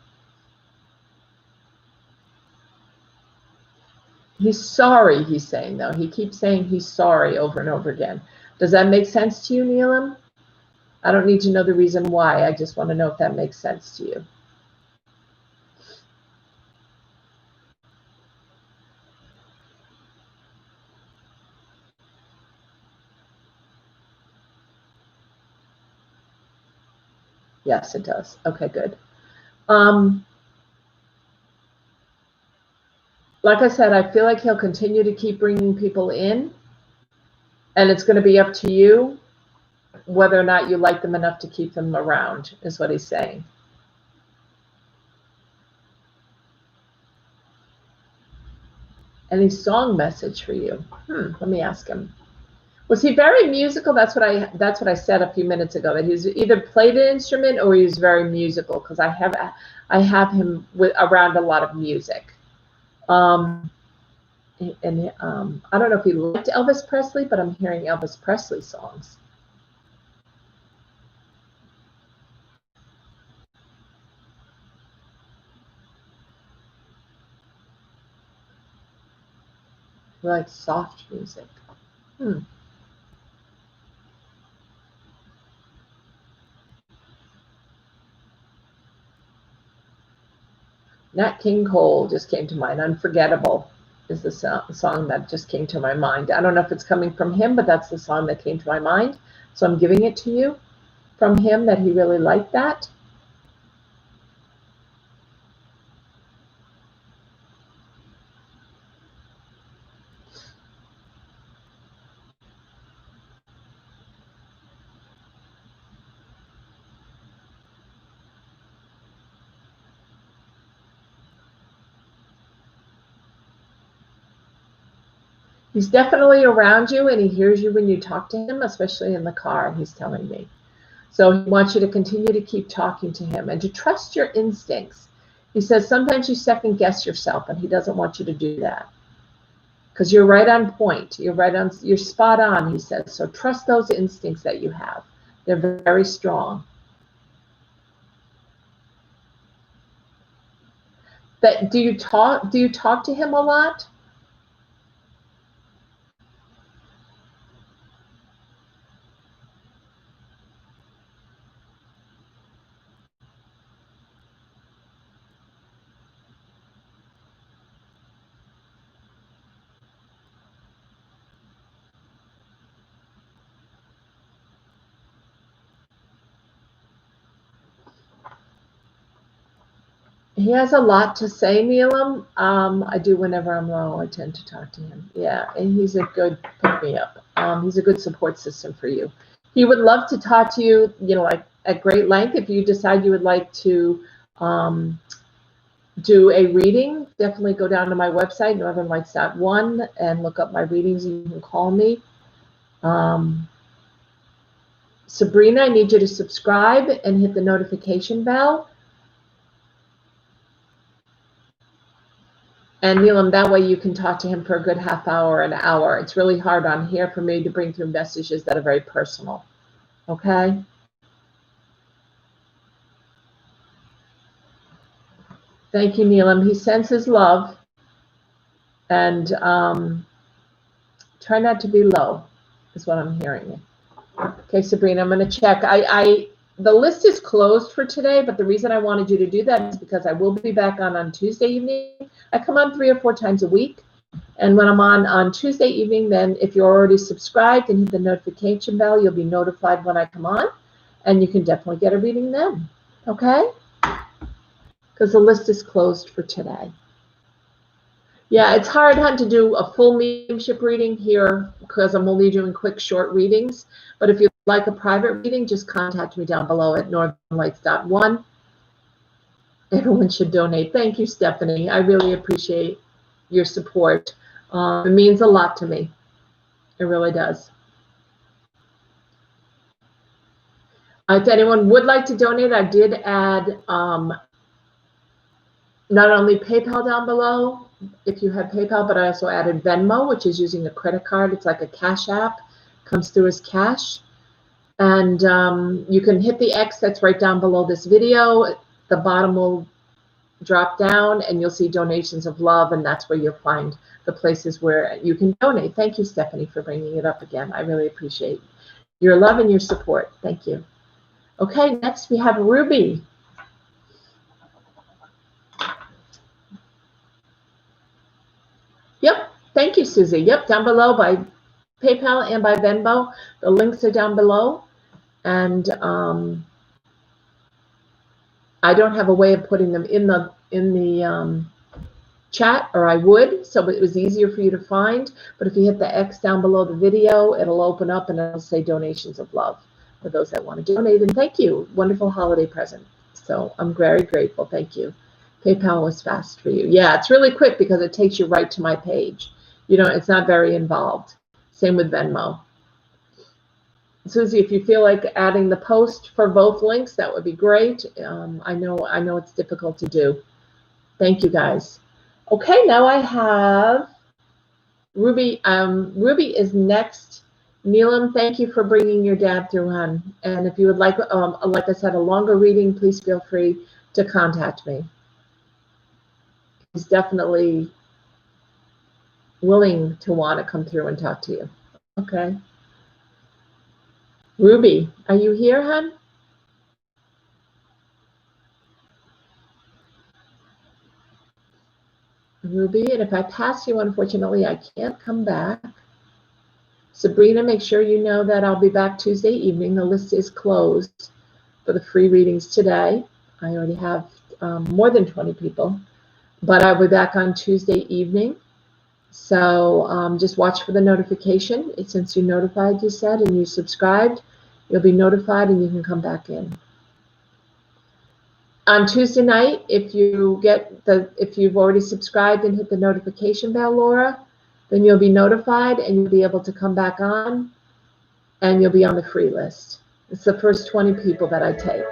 He's sorry, he's saying, though. He keeps saying he's sorry over and over again. Does that make sense to you, Neelam? I don't need to know the reason why. I just want to know if that makes sense to you. Yes, it does. Okay, good. Like I said, I feel like he'll continue to keep bringing people in, and it's going to be up to you whether or not you like them enough to keep them around, is what he's saying. Any song message for you? Let me ask him. Was he very musical? That's what I said a few minutes ago, that he's either played an instrument or he's very musical, because I have him around a lot of music. I don't know if he liked Elvis Presley, but I'm hearing Elvis Presley songs. He likes soft music. Nat King Cole just came to mind. Unforgettable is the song that just came to my mind. I don't know if it's coming from him, but that's the song that came to my mind. So I'm giving it to you from him, that he really liked that. He's definitely around you, and he hears you when you talk to him, especially in the car, he's telling me. So he wants you to continue to keep talking to him and to trust your instincts. He says sometimes you second guess yourself, and he doesn't want you to do that, because you're right on point. You're spot on, he says. So trust those instincts that you have. They're very strong. That do you talk to him a lot? He has a lot to say, Neelam. I do whenever I'm low. I tend to talk to him. Yeah, and he's a good pick-me-up. He's a good support system for you. He would love to talk to you, like at great length. If you decide you would like to do a reading, definitely go down to my website, northernlights.one, and look up my readings. You can call me. Sabrina, I need you to subscribe and hit the notification bell. And Neelam, that way you can talk to him for a good half hour or an hour. It's really hard on here for me to bring through messages that are very personal. Okay? Thank you, Neelam. He sends his love. And try not to be low, is what I'm hearing. Okay, Sabrina, I'm going to check. The list is closed for today, but the reason I wanted you to do that is because I will be back on Tuesday evening. I come on 3 or 4 times a week. And when I'm on Tuesday evening, then if you're already subscribed and hit the notification bell, you'll be notified when I come on. And you can definitely get a reading then. Okay? Because the list is closed for today. Yeah, it's hard, Hun, to do a full mediumship reading here because I'm only doing quick, short readings. But if you'd like a private reading, just contact me down below at northernlights.one. Everyone should donate. Thank you, Stephanie. I really appreciate your support. It means a lot to me. It really does. If anyone would like to donate, I did add not only PayPal down below, if you have PayPal, but I also added Venmo, which is using a credit card. It's like a Cash App, comes through as cash. And you can hit the X that's right down below this video. The bottom will drop down and you'll see donations of love, and that's where you'll find the places where you can donate. Thank you, Stephanie, for bringing it up again. I really appreciate your love and your support. Thank you. Okay, next we have Ruby. Yep, thank you, Susie. Yep, down below by PayPal and by Venmo. The links are down below. And I don't have a way of putting them in the chat, or I would, so it was easier for you to find. But if you hit the X down below the video, it'll open up and it'll say donations of love for those that want to donate. And thank you. Wonderful holiday present. So I'm very grateful. Thank you. PayPal was fast for you. Yeah, it's really quick because it takes you right to my page. It's not very involved. Same with Venmo. Susie, if you feel like adding the post for both links, that would be great. I know it's difficult to do. Thank you, guys. Okay, now I have Ruby. Ruby is next. Neelam, thank you for bringing your dad through, hon. And if you would like I said, a longer reading, please feel free to contact me. He's definitely willing to want to come through and talk to you. Okay. Ruby, are you here, hon? Ruby, and if I pass you, unfortunately, I can't come back. Sabrina, make sure you know that I'll be back Tuesday evening. The list is closed for the free readings today. I already have more than 20 people, but I'll be back on Tuesday evening. So just watch for the notification. Since you notified, you said, and you subscribed, you'll be notified and you can come back in. On Tuesday night, if you've already subscribed and hit the notification bell, Laura, then you'll be notified and you'll be able to come back on and you'll be on the free list. It's the first 20 people that I take.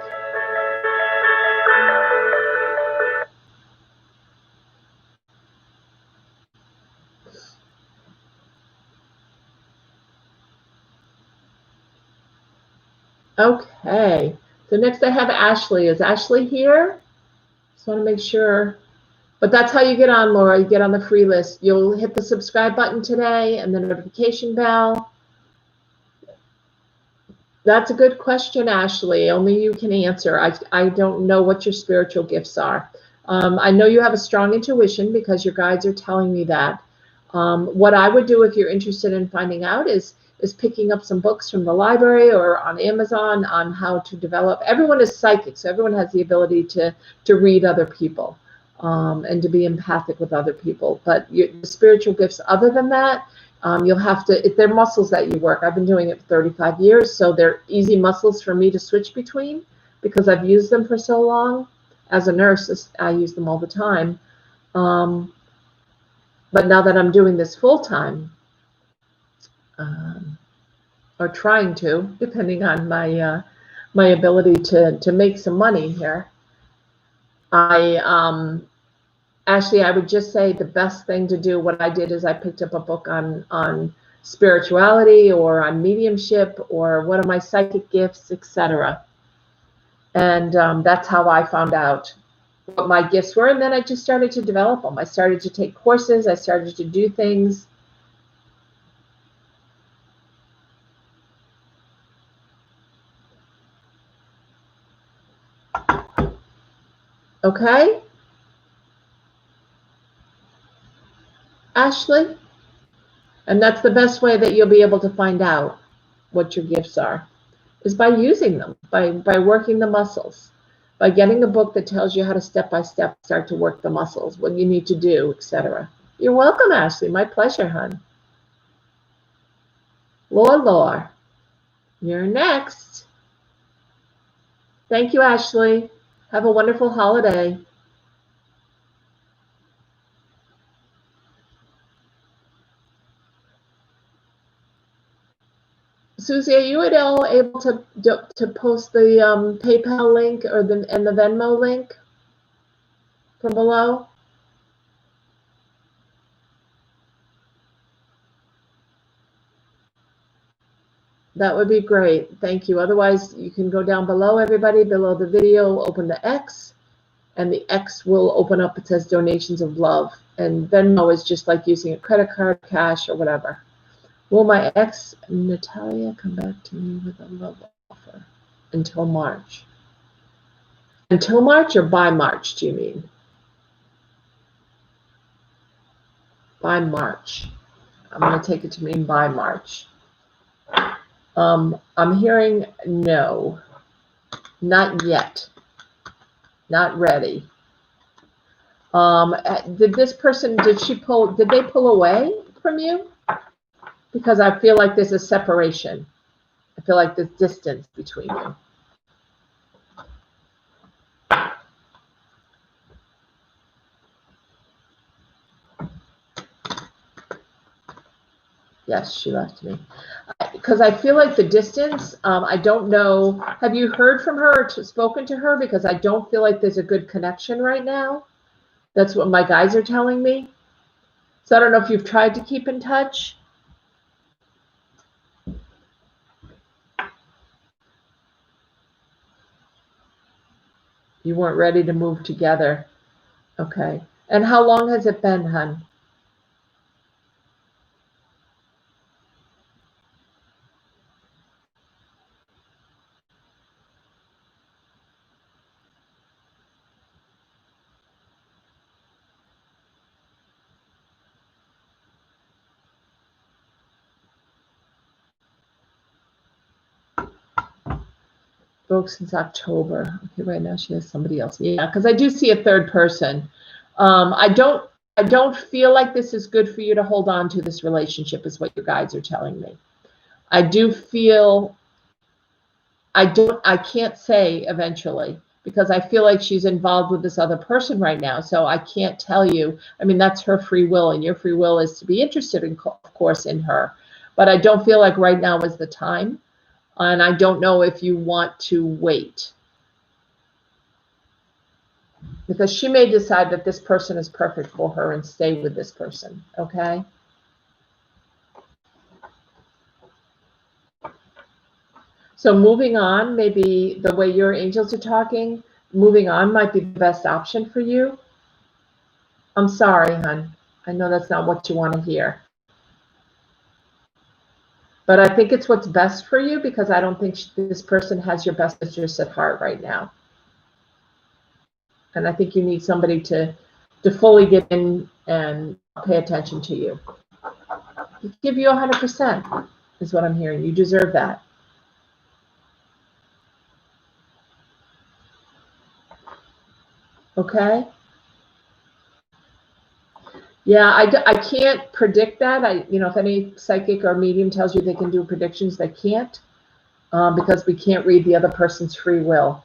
Okay, so next I have Ashley. Is Ashley here? Just want to make sure But that's how you get on, Laura. You get on the free list. You'll hit the subscribe button today and the notification bell. That's a good question, Ashley. Only you can answer. I don't know what your spiritual gifts are. I know you have a strong intuition because your guides are telling me that. What I would do if you're interested in finding out is picking up some books from the library or on Amazon on how to develop. Everyone is psychic, so everyone has the ability to read other people and to be empathic with other people. But the spiritual gifts, other than that, you'll have to, they're muscles that you work. I've been doing it for 35 years, so they're easy muscles for me to switch between because I've used them for so long. As a nurse, I use them all the time. But now that I'm doing this full time, or trying to, depending on my my ability to make some money here, Ashley, I would just say the best thing to do, what I did is I picked up a book on spirituality or on mediumship or what are my psychic gifts, etc. And that's how I found out what my gifts were. And then I just started to develop them. I started to take courses. I started to do things. Okay? Ashley? And that's the best way that you'll be able to find out what your gifts are, is by using them, by working the muscles, by getting a book that tells you how to step-by-step start to work the muscles, what you need to do, etc. You're welcome, Ashley. My pleasure, hon. Lore, you're next. Thank you, Ashley. Have a wonderful holiday. Susie, are you at all able to post the PayPal link or the Venmo link from below? That would be great. Thank you. Otherwise, you can go down below, everybody, below the video, open the X, and the X will open up. It says donations of love. And Venmo is just like using a credit card, cash, or whatever. Will my ex, Natalia, come back to me with a love offer until March? Until March or by March, do you mean? By March. I'm going to take it to mean by March. I'm hearing no, not yet, not ready. Did this person, did they pull away from you? Because I feel like there's a separation. I feel like there's distance between you. Yes, she left me. Because I feel like the distance, I don't know. Have you heard from her or spoken to her? Because I don't feel like there's a good connection right now. That's what my guys are telling me. So I don't know if you've tried to keep in touch. You weren't ready to move together. Okay. And how long has it been, hon? Broke since October. Okay, right now she has somebody else. Yeah, because I do see a third person. I don't feel like this is good for you to hold on to this relationship, is what your guides are telling me. I do feel, I can't say eventually, because I feel like she's involved with this other person right now. So I can't tell you. I mean, that's her free will, and your free will is to be interested in, of course, in her. But I don't feel like right now is the time. And I don't know if you want to wait, because she may decide that this person is perfect for her and stay with this person. Okay. So moving on, maybe the way your angels are talking, moving on might be the best option for you. I'm sorry, hon. I know that's not what you want to hear. But I think it's what's best for you, because I don't think this person has your best interest at heart right now. And I think you need somebody to fully get in and pay attention to you. Give you 100% is what I'm hearing. You deserve that. Okay? Yeah, I can't predict that. If any psychic or medium tells you they can do predictions, they can't, because we can't read the other person's free will.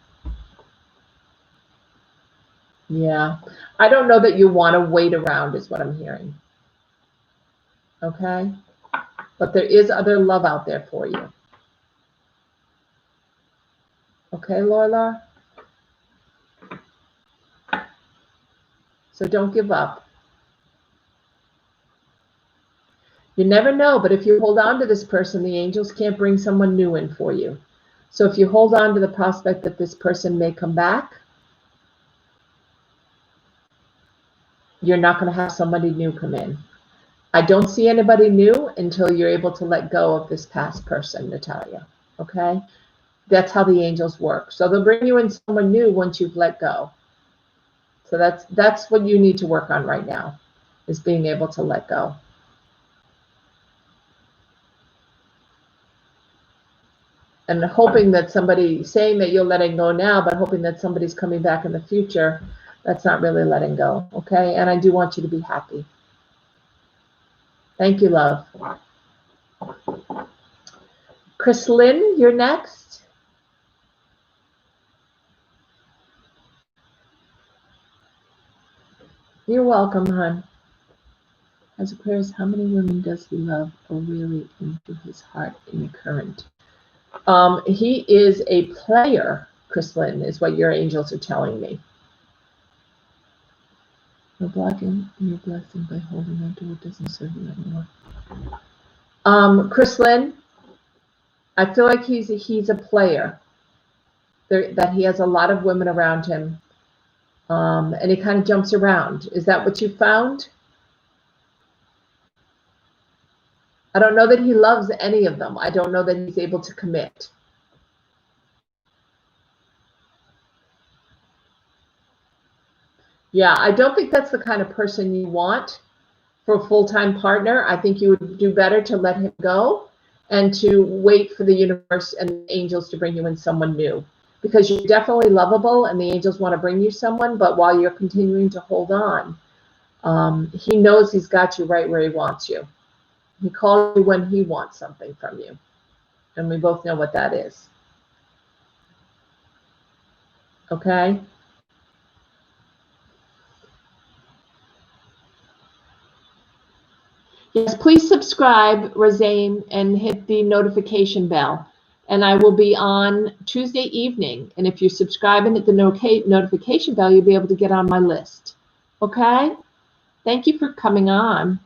Yeah. I don't know that you want to wait around is what I'm hearing. Okay? But there is other love out there for you. Okay, Lala? So don't give up. You never know, but if you hold on to this person, the angels can't bring someone new in for you. So if you hold on to the prospect that this person may come back, you're not going to have somebody new come in. I don't see anybody new until you're able to let go of this past person, Natalia. Okay? That's how the angels work. So they'll bring you in someone new once you've let go. So that's what you need to work on right now, is being able to let go. And hoping that saying that you're letting go now, but hoping that somebody's coming back in the future, that's not really letting go, okay? And I do want you to be happy. Thank you, love. Chrislynn, you're next. You're welcome, hon. As Aquarius, how many women does he love or really into his heart in the current? He is a player, Chrislynn, is what your angels are telling me. You're blocking your blessing by holding on to what doesn't serve you anymore. Chrislynn, I feel like he's a player. That he has a lot of women around him, and he kind of jumps around. Is that what you found? I don't know that he loves any of them. I don't know that he's able to commit. Yeah, I don't think that's the kind of person you want for a full-time partner. I think you would do better to let him go and to wait for the universe and the angels to bring you in someone new, because you're definitely lovable and the angels want to bring you someone, but while you're continuing to hold on, he knows he's got you right where he wants you. He calls you when he wants something from you, and we both know what that is. Okay? Yes, please subscribe, Razane, and hit the notification bell. And I will be on Tuesday evening. And if you subscribe and hit the notification bell, you'll be able to get on my list. Okay? Thank you for coming on.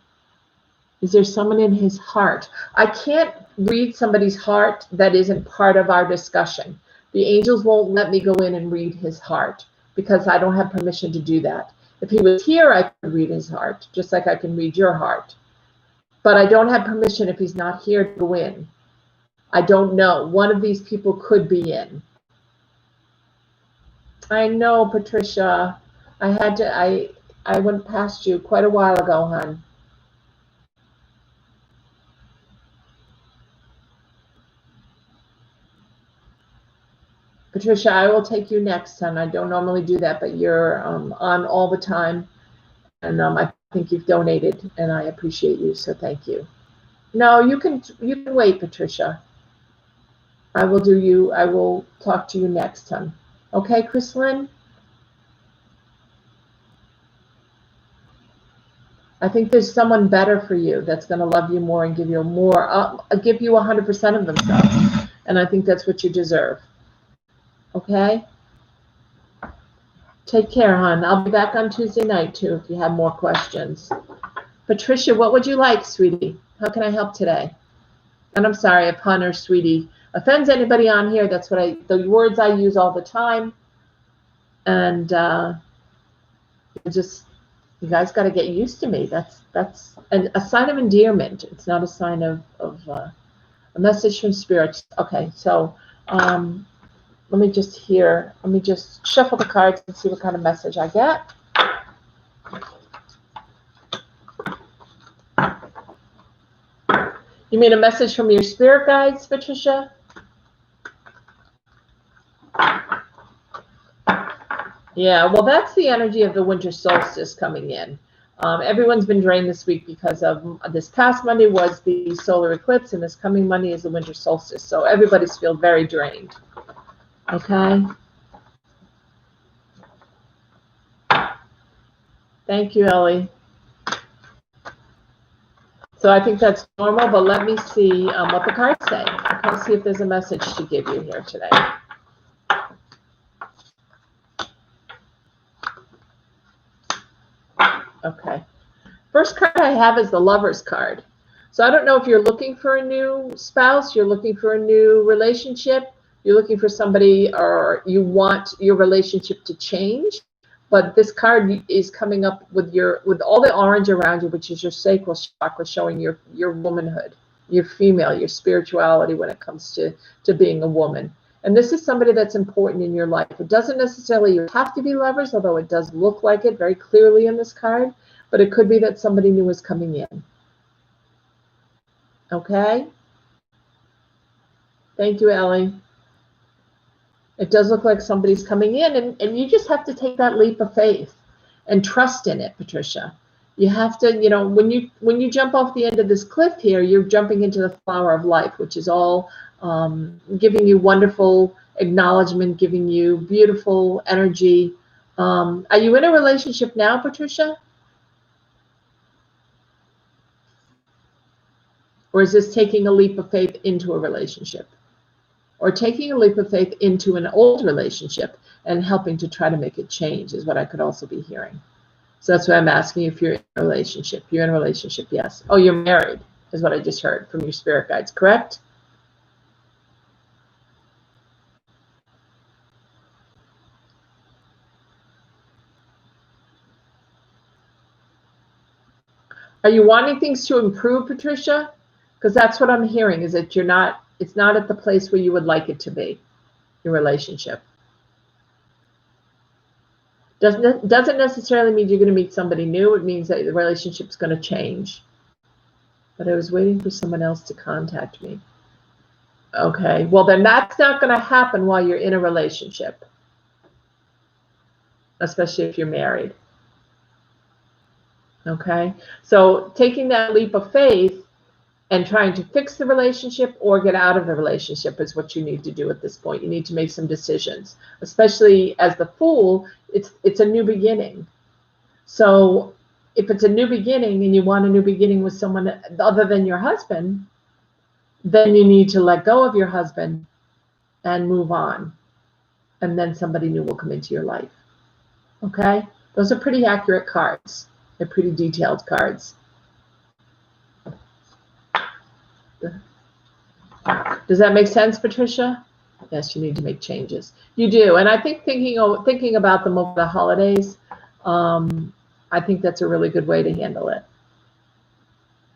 Is there someone in his heart? I can't read somebody's heart that isn't part of our discussion. The angels won't let me go in and read his heart because I don't have permission to do that. If he was here, I could read his heart, just like I can read your heart. But I don't have permission if he's not here to go in. I don't know. One of these people could be in. I know, Patricia. I went past you quite a while ago, hon. Patricia, I will take you next, hon. I don't normally do that, but you're on all the time. And I think you've donated, and I appreciate you, so thank you. No, you can wait, Patricia. I will talk to you next time. Okay, Chrislynn? I think there's someone better for you that's going to love you more and give you more, give you 100% of themselves. And I think that's what you deserve. Okay? Take care, hon. I'll be back on Tuesday night, too, if you have more questions. Patricia, what would you like, sweetie? How can I help today? And I'm sorry if hon or sweetie offends anybody on here. That's what the words I use all the time. And just You guys got to get used to me. That's a sign of endearment. It's not a sign of a message from spirits. Okay, so let me just shuffle the cards and see what kind of message I get. You mean a message from your spirit guides, Patricia? Yeah, well, that's the energy of the winter solstice coming in. Everyone's been drained this week because of this past Monday was the solar eclipse, and this coming Monday is the winter solstice. So everybody's feel very drained. Okay. Thank you, Ellie. So I think that's normal, but let me see what the cards say. Let's see if there's a message to give you here today. Okay. First card I have is the Lover's card. So I don't know if you're looking for a new spouse, you're looking for a new relationship, you're looking for somebody, or you want your relationship to change. But this card is coming up with all the orange around you, which is your sacral chakra, showing your womanhood, your female, your spirituality when it comes to being a woman. And this is somebody that's important in your life. It doesn't necessarily have to be lovers, although it does look like it very clearly in this card. But it could be that somebody new is coming in. Okay? Thank you, Ellie. It does look like somebody's coming in, and you just have to take that leap of faith and trust in it, Patricia. You have to, when you jump off the end of this cliff here, you're jumping into the flower of life, which is all giving you wonderful acknowledgement, giving you beautiful energy. Are you in a relationship now, Patricia? Or is this taking a leap of faith into a relationship? Or taking a leap of faith into an old relationship and helping to try to make it change is what I could also be hearing. So that's why I'm asking you if you're in a relationship. You're in a relationship, yes. Oh, you're married is what I just heard from your spirit guides, correct? Are you wanting things to improve, Patricia? Because that's what I'm hearing, is that it's not at the place where you would like it to be, your relationship. Doesn't necessarily mean you're going to meet somebody new. It means that the relationship's going to change. But I was waiting for someone else to contact me. Okay, well then that's not going to happen while you're in a relationship, especially if you're married. Okay, so taking that leap of faith and trying to fix the relationship or get out of the relationship is what you need to do at this point. You need to make some decisions, especially as the Fool. It's a new beginning. So if it's a new beginning and you want a new beginning with someone other than your husband, then you need to let go of your husband and move on. And then somebody new will come into your life. Okay? Those are pretty accurate cards. They're pretty detailed cards. Does that make sense, Patricia? Yes, you need to make changes. You do. And I think thinking about them over the holidays, I think that's a really good way to handle it.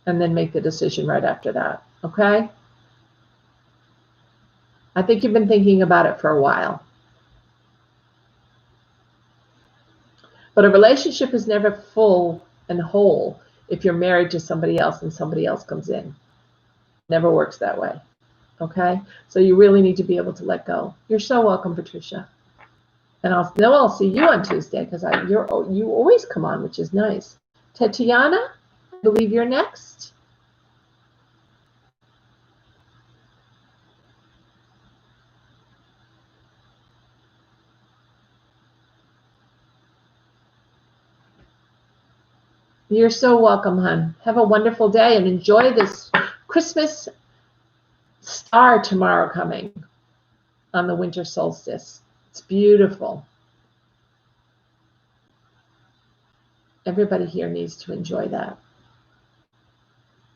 And then make the decision right after that. Okay? I think you've been thinking about it for a while. But a relationship is never full and whole if you're married to somebody else and somebody else comes in. It never works that way. Okay? So you really need to be able to let go. You're so welcome, Patricia. And I'll see you on Tuesday because you always come on, which is nice. Tatiana, I believe you're next. You're so welcome, hon. Have a wonderful day and enjoy this Christmas star tomorrow coming on the winter solstice. It's beautiful. Everybody here needs to enjoy that.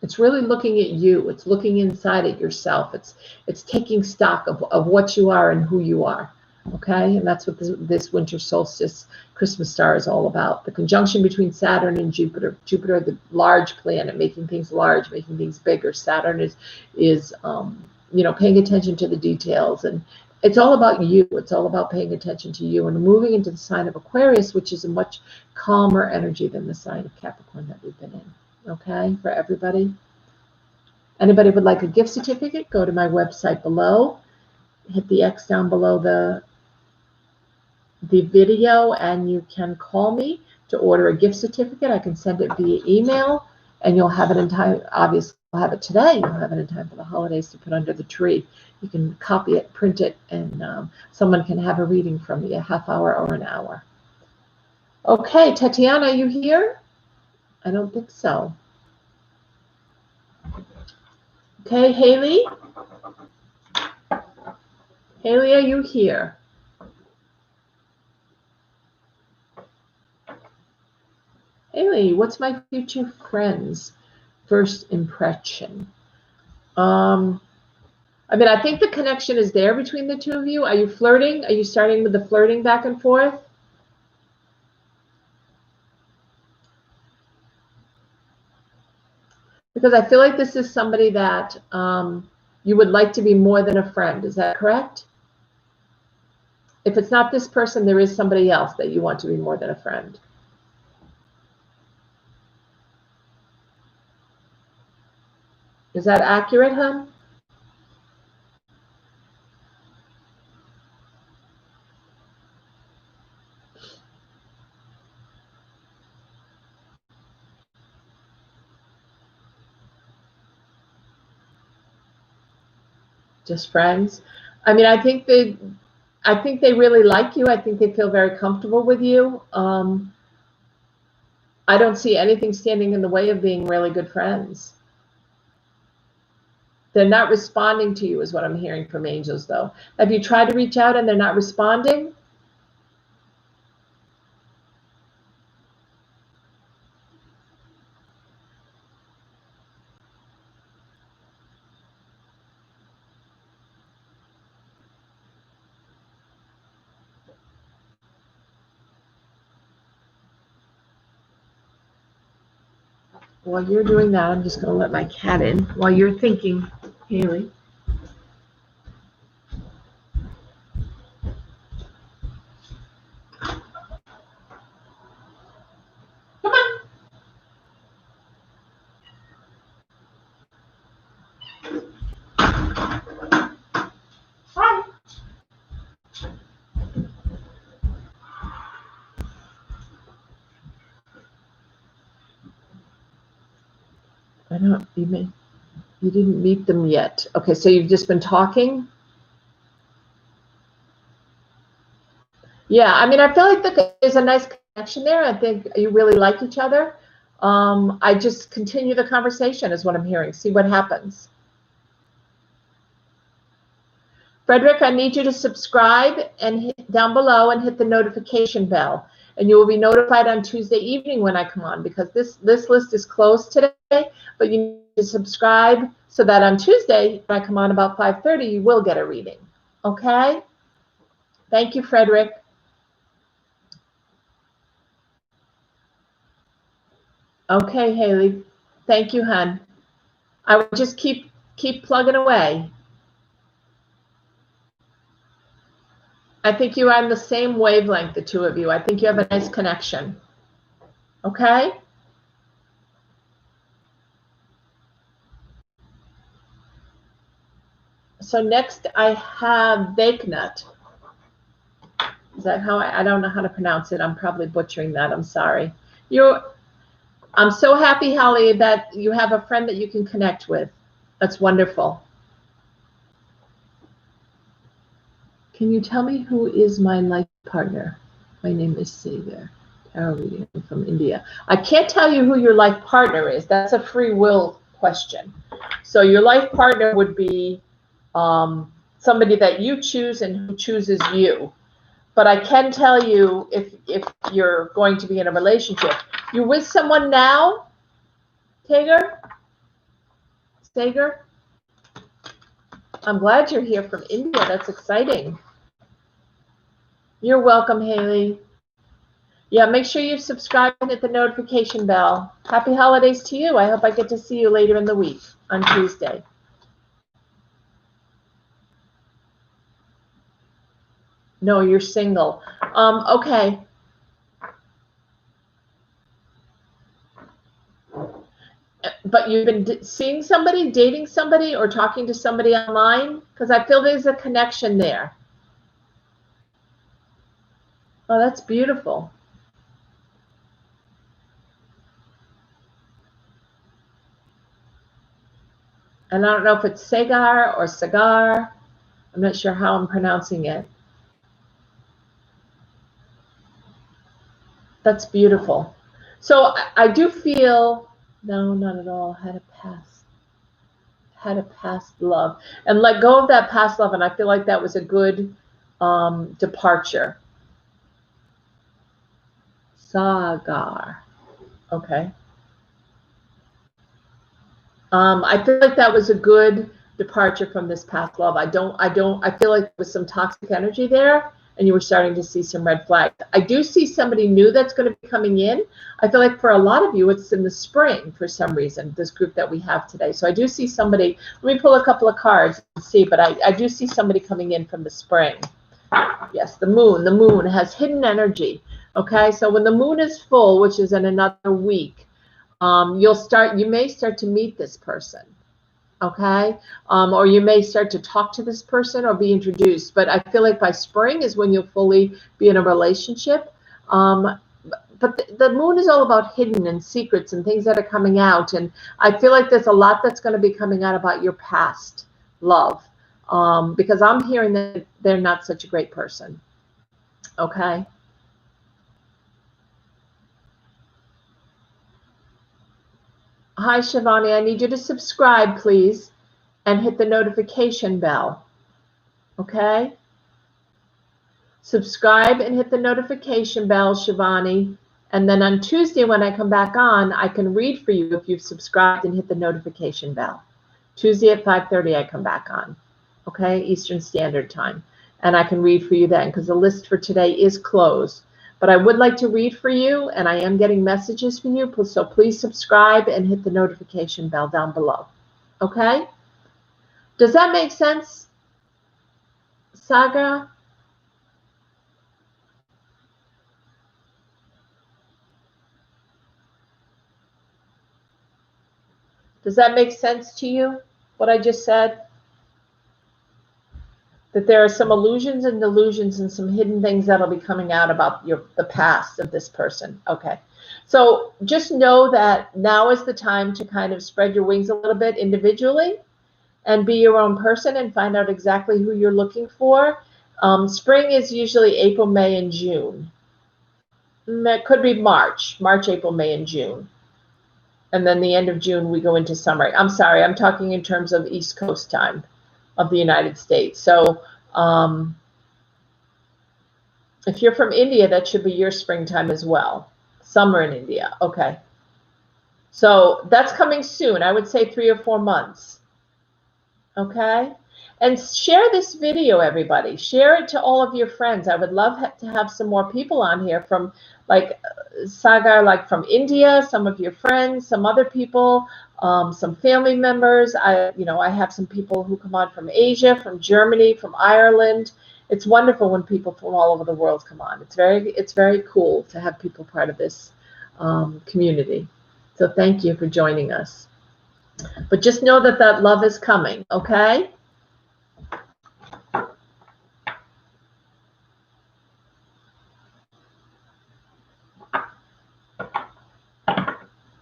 It's really looking at you. It's looking inside at yourself. It's taking stock of what you are and who you are. Okay, and that's what this winter solstice Christmas star is all about. The conjunction between Saturn and Jupiter. Jupiter, the large planet, making things large, making things bigger. Saturn is you know, paying attention to the details, and it's all about you. It's all about paying attention to you and moving into the sign of Aquarius, which is a much calmer energy than the sign of Capricorn that we've been in. Okay, for everybody. Anybody would like a gift certificate, go to my website below. Hit the X down below the video, and you can call me to order a gift certificate. I can send it via email, and you'll have it in time. Obviously, you'll have it today. You'll have it in time for the holidays to put under the tree. You can copy it, print it, and someone can have a reading from you, a half hour or an hour. Okay, Tatiana, are you here? I don't think so. Okay, Haley? Haley, are you here? Haley, what's my future friend's first impression? I mean, I think the connection is there between the two of you. Are you flirting? Are you starting with the flirting back and forth? Because I feel like this is somebody that you would like to be more than a friend. Is that correct? If it's not this person, there is somebody else that you want to be more than a friend. Is that accurate, hon? Just friends? I mean, I think they really like you. I think they feel very comfortable with you. I don't see anything standing in the way of being really good friends. They're not responding to you is what I'm hearing from angels, though. Have you tried to reach out and they're not responding? While you're doing that, I'm just going to let my cat in while you're thinking, Haley. Come on. Hi. I don't, you didn't meet them yet. Okay, so you've just been talking? Yeah, I mean, I feel like there's a nice connection there. I think you really like each other. I just continue the conversation is what I'm hearing. See what happens. Frederick, I need you to subscribe and hit down below and hit the notification bell. And you will be notified on Tuesday evening when I come on, because this list is closed today, but you need to subscribe so that on Tuesday, when I come on about 5:30, you will get a reading. Okay? Thank you, Frederick. Okay, Haley. Thank you, hon. I will just keep plugging away. I think you are on the same wavelength, the two of you. I think you have a nice connection. Okay? So next I have Vakenut. Is that how I don't know how to pronounce it. I'm probably butchering that. I'm sorry. I'm so happy, Holly, that you have a friend that you can connect with. That's wonderful. Can you tell me who is my life partner? My name is Sagar. Tarot from India. I can't tell you who your life partner is. That's a free will question. So your life partner would be somebody that you choose and who chooses you. But I can tell you if you're going to be in a relationship. You with someone now, Sagar? I'm glad you're here from India. That's exciting. You're welcome, Haley. Yeah, make sure you subscribe and hit the notification bell. Happy holidays to you. I hope I get to see you later in the week on Tuesday. No, you're single. Okay. But you've been seeing somebody, dating somebody, or talking to somebody online? Because I feel there's a connection there. Oh, that's beautiful. And I don't know if it's Sagar or Sagar. I'm not sure how I'm pronouncing it. That's beautiful. So I do feel, no, not at all. Had a past love, and let go of that past love. And I feel like that was a good departure. Sagar. Okay. I feel like that was a good departure from this past love. I feel like there was some toxic energy there, and you were starting to see some red flags. I do see somebody new that's going to be coming in. I feel like for a lot of you, it's in the spring for some reason, this group that we have today. So I do see somebody, let me pull a couple of cards and see, but I do see somebody coming in from the spring. Yes, the moon has hidden energy. Okay, so when the moon is full, which is in another week, you may start to meet this person. Okay, or you may start to talk to this person or be introduced, but I feel like by spring is when you'll fully be in a relationship. But the moon is all about hidden and secrets and things that are coming out, and I feel like there's a lot that's going to be coming out about your past love, because I'm hearing that they're not such a great person. Okay. Hi, Shivani. I need you to subscribe, please, and hit the notification bell. Okay? Subscribe and hit the notification bell, Shivani. And then on Tuesday when I come back on, I can read for you if you've subscribed and hit the notification bell. Tuesday at 5:30 I come back on. Okay? Eastern Standard Time. And I can read for you then, because the list for today is closed. But I would like to read for you, and I am getting messages for you, so please subscribe and hit the notification bell down below. Okay? Does that make sense, Saga? Does that make sense to you, what I just said? That there are some illusions and delusions and some hidden things that'll be coming out about the past of this person. Okay. So just know that now is the time to kind of spread your wings a little bit individually and be your own person and find out exactly who you're looking for. Spring is usually April, May, and June. It could be March, April, May, and June. And then the end of June, we go into summer. I'm sorry, I'm talking in terms of East Coast time of the United States. So if you're from India, that should be your springtime as well. Summer in India. Okay. So that's coming soon. I would say 3 or 4 months. Okay. And share this video, everybody. Share it to all of your friends. I would love to have some more people on here from, like Sagar, like from India, some of your friends, some other people, some family members. I have some people who come on from Asia, from Germany, from Ireland. It's wonderful when people from all over the world come on. It's very cool to have people part of this community. So thank you for joining us. But just know that love is coming, okay?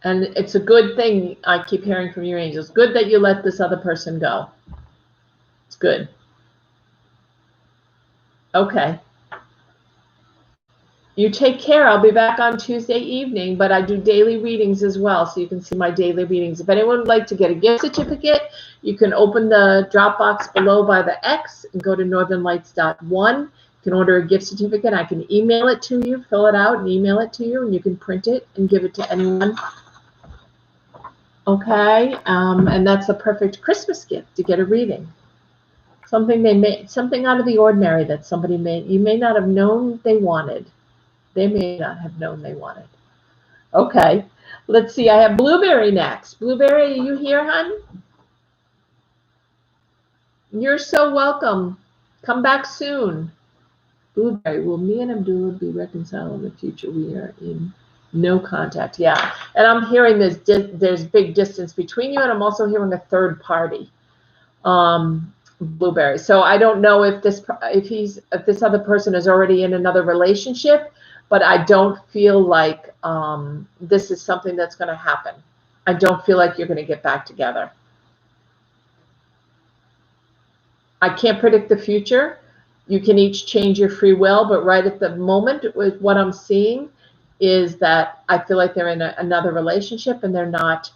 And it's a good thing, I keep hearing from your angels. Good that you let this other person go. It's good. Okay. You take care. I'll be back on Tuesday evening, but I do daily readings as well, so you can see my daily readings. If anyone would like to get a gift certificate, you can open the Dropbox below by the X and go to northernlights.one. You can order a gift certificate. I can email it to you, fill it out, and email it to you, and you can print it and give it to anyone. Okay, and that's a perfect Christmas gift to get a reading. Something out of the ordinary that you may not have known they wanted. They may not have known they wanted. Okay, let's see. I have Blueberry next. Blueberry, are you here, hon? You're so welcome. Come back soon. Blueberry, will me and Abdullah be reconciled in the future? We are in no contact. Yeah, and I'm hearing there's big distance between you, and I'm also hearing a third party. Blueberry. So I don't know if this other person is already in another relationship, but I don't feel like this is something that's going to happen. I don't feel like you're going to get back together. I can't predict the future. You can each change your free will, but right at the moment, with what I'm seeing, is that I feel like they're in another relationship and they're not.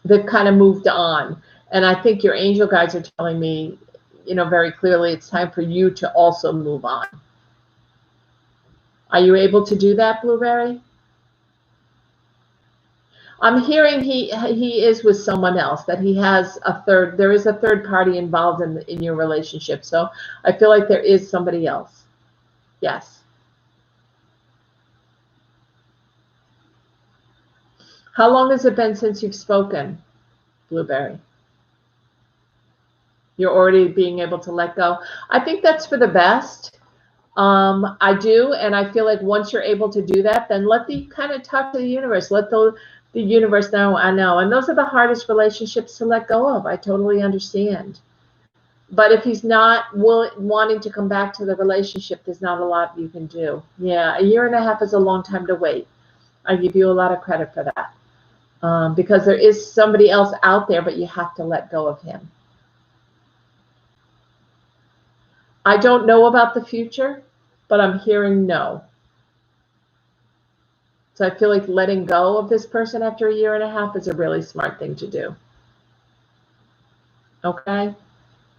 They've kind of moved on, and I think your angel guides are telling me, very clearly, it's time for you to also move on. Are you able to do that, Blueberry? I'm hearing he is with someone else, that he has there is a third party involved in your relationship. So I feel like there is somebody else. Yes. How long has it been since you've spoken, Blueberry? You're already being able to let go. I think that's for the best. I do, and I feel like once you're able to do that, then let the kind of talk to the universe. Let the universe know. I know, and those are the hardest relationships to let go of. I totally understand. But if he's not wanting to come back to the relationship, there's not a lot you can do. Yeah, 1.5 years is a long time to wait. I give you a lot of credit for that, because there is somebody else out there, but you have to let go of him. I don't know about the future, but I'm hearing no. So I feel like letting go of this person after 1.5 years is a really smart thing to do. Okay?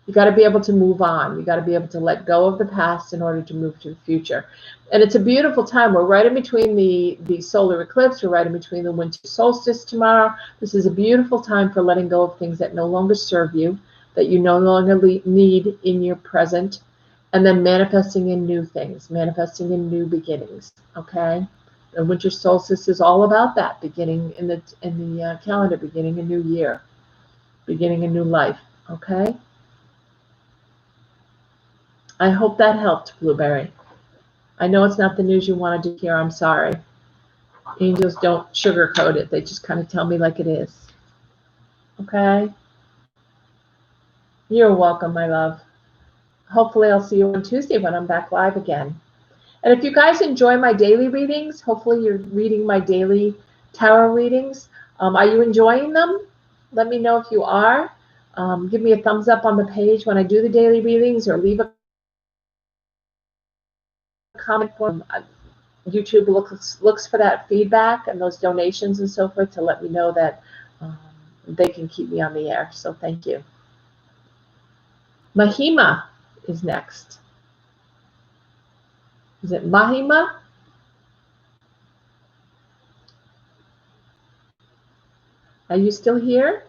You got to be able to move on. You got to be able to let go of the past in order to move to the future. And it's a beautiful time. We're right in between the solar eclipse. We're right in between the winter solstice tomorrow. This is a beautiful time for letting go of things that no longer serve you, that you no longer need in your present, and then manifesting in new things, manifesting in new beginnings. Okay? The winter solstice is all about that, beginning in the calendar, beginning a new year, beginning a new life. Okay? I hope that helped, Blueberry. I know it's not the news you wanted to hear. I'm sorry. Angels don't sugarcoat it. They just kind of tell me like it is. Okay? You're welcome, my love. Hopefully I'll see you on Tuesday when I'm back live again. And if you guys enjoy my daily readings, hopefully you're reading my daily tarot readings. Are you enjoying them? Let me know if you are. Give me a thumbs up on the page when I do the daily readings, or leave a comment form. YouTube looks for that feedback and those donations and so forth to let me know that they can keep me on the air. So thank you. Mahima is next. Is it Mahima? Are you still here?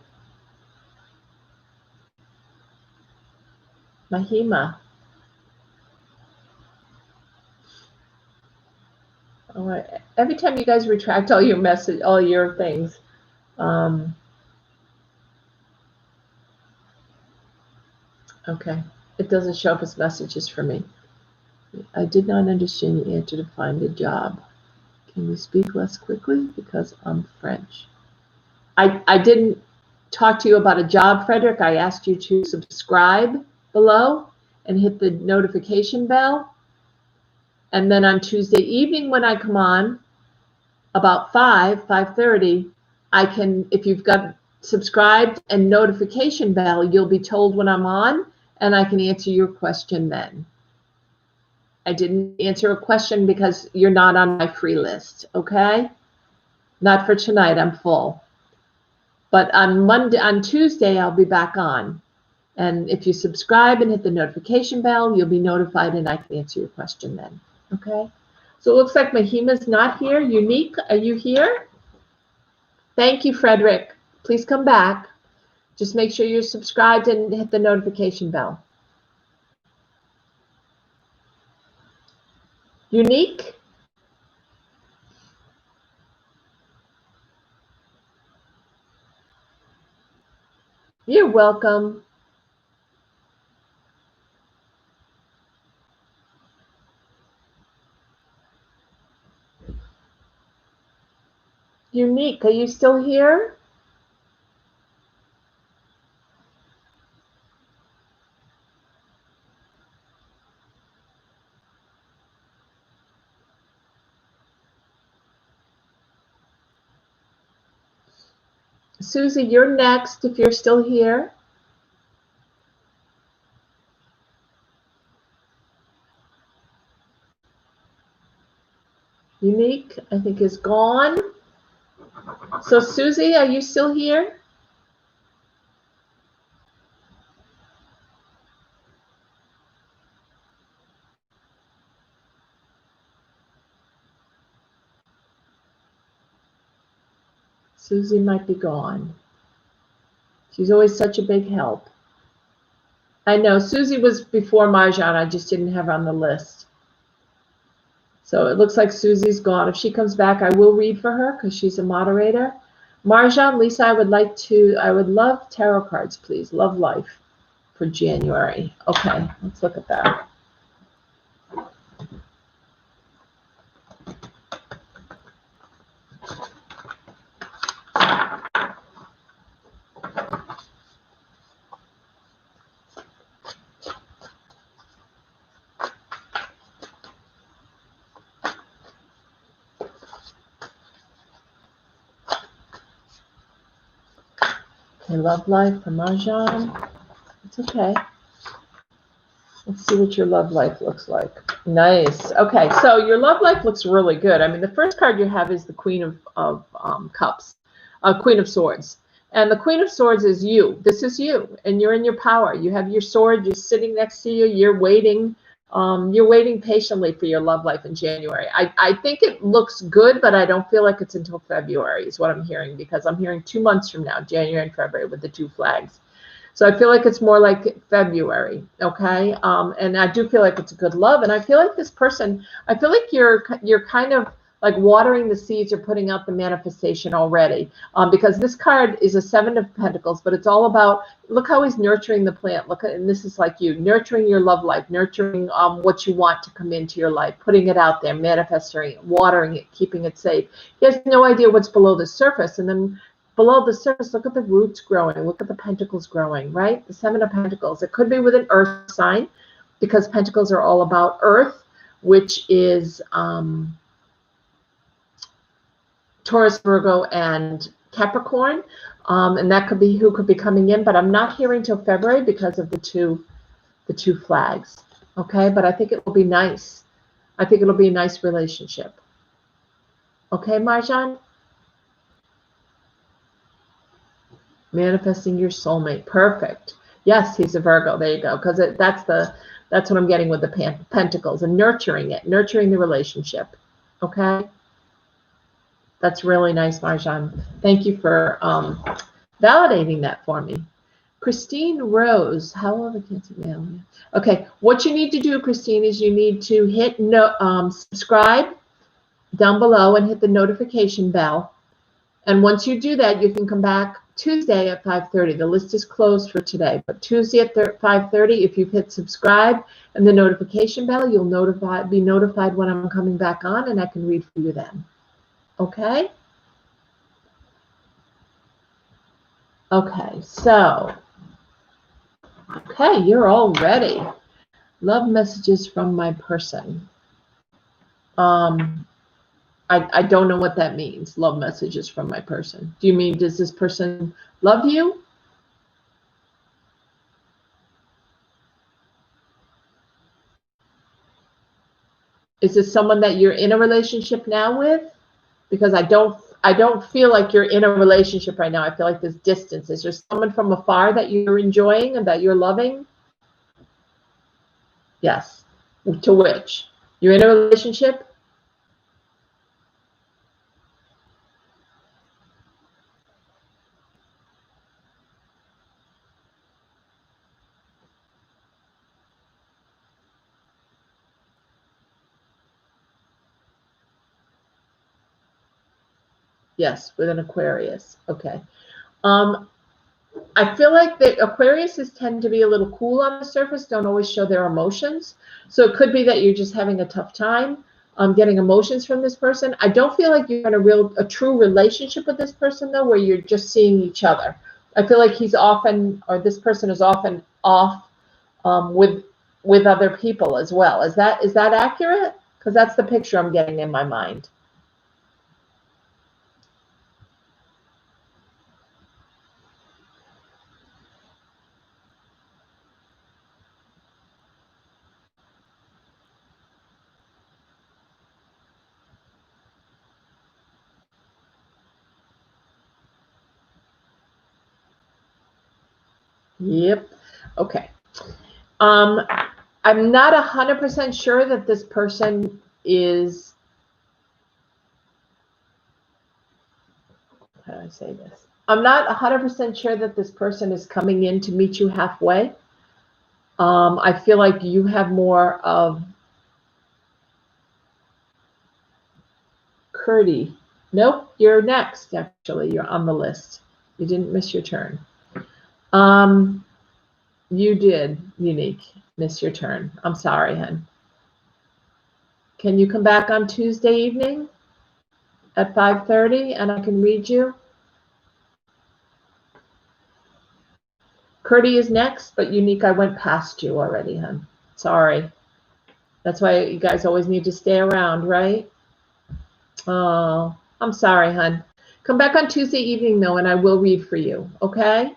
Mahima. All right. Every time you guys retract all your things. Okay. It doesn't show up as messages for me. I did not understand your answer to find a job. Can you speak less quickly? Because I'm French. I didn't talk to you about a job, Frederick. I asked you to subscribe below and hit the notification bell. And then on Tuesday evening when I come on, about 5:30, I can, if you've got subscribed and notification bell, you'll be told when I'm on, and I can answer your question then. I didn't answer a question because you're not on my free list, okay? Not for tonight, I'm full. But on Tuesday, I'll be back on. And if you subscribe and hit the notification bell, you'll be notified and I can answer your question then, okay? So it looks like Mahima's not here. Unique, are you here? Thank you, Frederick. Please come back. Just make sure you're subscribed and hit the notification bell. Unique? You're welcome. Unique, are you still here? Susie, you're next if you're still here. Unique, I think, is gone. So Susie, are you still here? Susie might be gone. She's always such a big help. I know Susie was before Marjan. I just didn't have her on the list. So it looks like Susie's gone. If she comes back, I will read for her because she's a moderator. Marjan, Lisa, I would love tarot cards, please. Love life for January. Okay, let's look at that. Okay, love life for Marjan. It's okay. Let's see what your love life looks like. Nice. Okay, so your love life looks really good. I mean, the first card you have is the Queen of Cups, Queen of Swords. And the Queen of Swords is you. This is you, and you're in your power. You have your sword. You're sitting next to you. You're waiting. You're waiting patiently for your love life in January. I think it looks good, but I don't feel like it's until February is what I'm hearing, because I'm hearing 2 months from now, January and February, with the 2 flags. So I feel like it's more like February, okay? And I do feel like it's a good love. And I feel like this person, I feel like you're kind of like watering the seeds or putting out the manifestation already, because this card is a 7 of Pentacles, but it's all about, look how he's nurturing the plant. Look at, and this is like you, nurturing your love life, nurturing what you want to come into your life, putting it out there, manifesting it, watering it, keeping it safe. He has no idea what's below the surface. And then below the surface, look at the roots growing, look at the pentacles growing, right? The 7 of Pentacles. It could be with an earth sign, because pentacles are all about earth, which is Taurus, Virgo, and Capricorn. And that could be who could be coming in, but I'm not hearing till February because of the two flags. Okay, but I think it will be nice. I think it'll be a nice relationship. Okay, Marjan? Manifesting your soulmate. Perfect. Yes, he's a Virgo. There you go. Because that's what I'm getting with the pentacles, and nurturing it, nurturing the relationship. Okay. That's really nice, Marjan. Thank you for validating that for me. Christine Rose, how will the cancer mail? Okay, what you need to do, Christine, is you need to hit subscribe down below and hit the notification bell. And once you do that, you can come back Tuesday at 5:30. The list is closed for today, but Tuesday at 5:30, if you've hit subscribe and the notification bell, you'll be notified when I'm coming back on, and I can read for you then. Okay? Okay, so, okay, you're all ready. Love messages from my person. I don't know what that means, love messages from my person. Do you mean, does this person love you? Is this someone that you're in a relationship now with? Because I don't feel like you're in a relationship right now. I feel like there's distance. Is there someone from afar that you're enjoying and that you're loving? Yes. To which? You're in a relationship? Yes, with an Aquarius. Okay. I feel like the Aquariuses tend to be a little cool on the surface, don't always show their emotions. So it could be that you're just having a tough time getting emotions from this person. I don't feel like you're in a true relationship with this person, though, where you're just seeing each other. I feel like he's often, or this person is often off with other people as well. Is that accurate? Because that's the picture I'm getting in my mind. Yep. Okay. I'm not 100% sure that this person is, how do I say this? I'm not 100% sure that this person is coming in to meet you halfway. I feel like you have more of Curdy. Nope, you're next, actually. You're on the list. You didn't miss your turn. You did, Unique, miss your turn. I'm sorry, hon. Can you come back on Tuesday evening at 5:30 and I can read you? Curdy is next, but Unique, I went past you already, hon. Sorry. That's why you guys always need to stay around, right? Oh, I'm sorry, hon. Come back on Tuesday evening, though, and I will read for you, okay?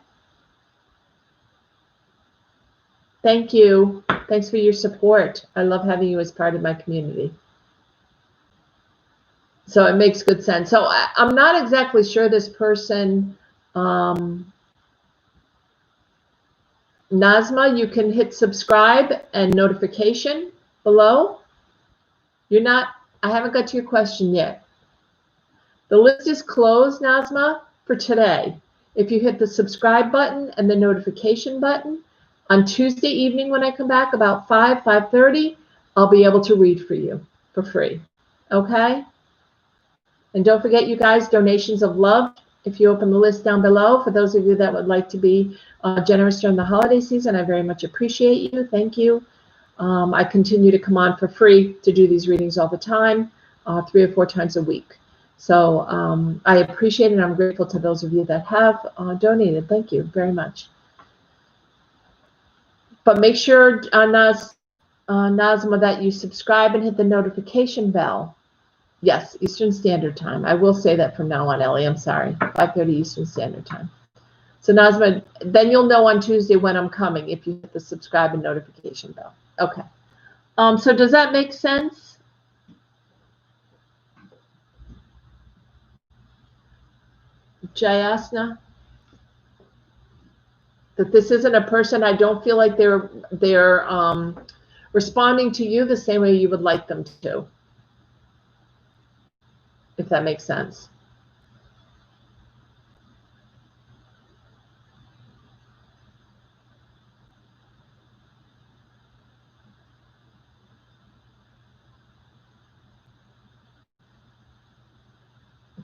Thank you. Thanks for your support. I love having you as part of my community. So it makes good sense. So I'm not exactly sure this person, Nazma, you can hit subscribe and notification below. You're not, I haven't got to your question yet. The list is closed, Nazma, for today. If you hit the subscribe button and the notification button, on Tuesday evening when I come back about 5:30, I'll be able to read for you for free. Okay? And don't forget, you guys, donations of love. If you open the list down below, for those of you that would like to be generous during the holiday season, I very much appreciate you. Thank you. I continue to come on for free to do these readings all the time, 3 or 4 times a week. So I appreciate it. I'm grateful to those of you that have donated. Thank you very much. But make sure, Nazma, that you subscribe and hit the notification bell. Yes, Eastern Standard Time. I will say that from now on, Ellie. I'm sorry. 5:30 Eastern Standard Time. So, Nazma, then you'll know on Tuesday when I'm coming if you hit the subscribe and notification bell. Okay. So does that make sense? Jayasna? That this isn't a person, I don't feel like they're responding to you the same way you would like them to. If that makes sense.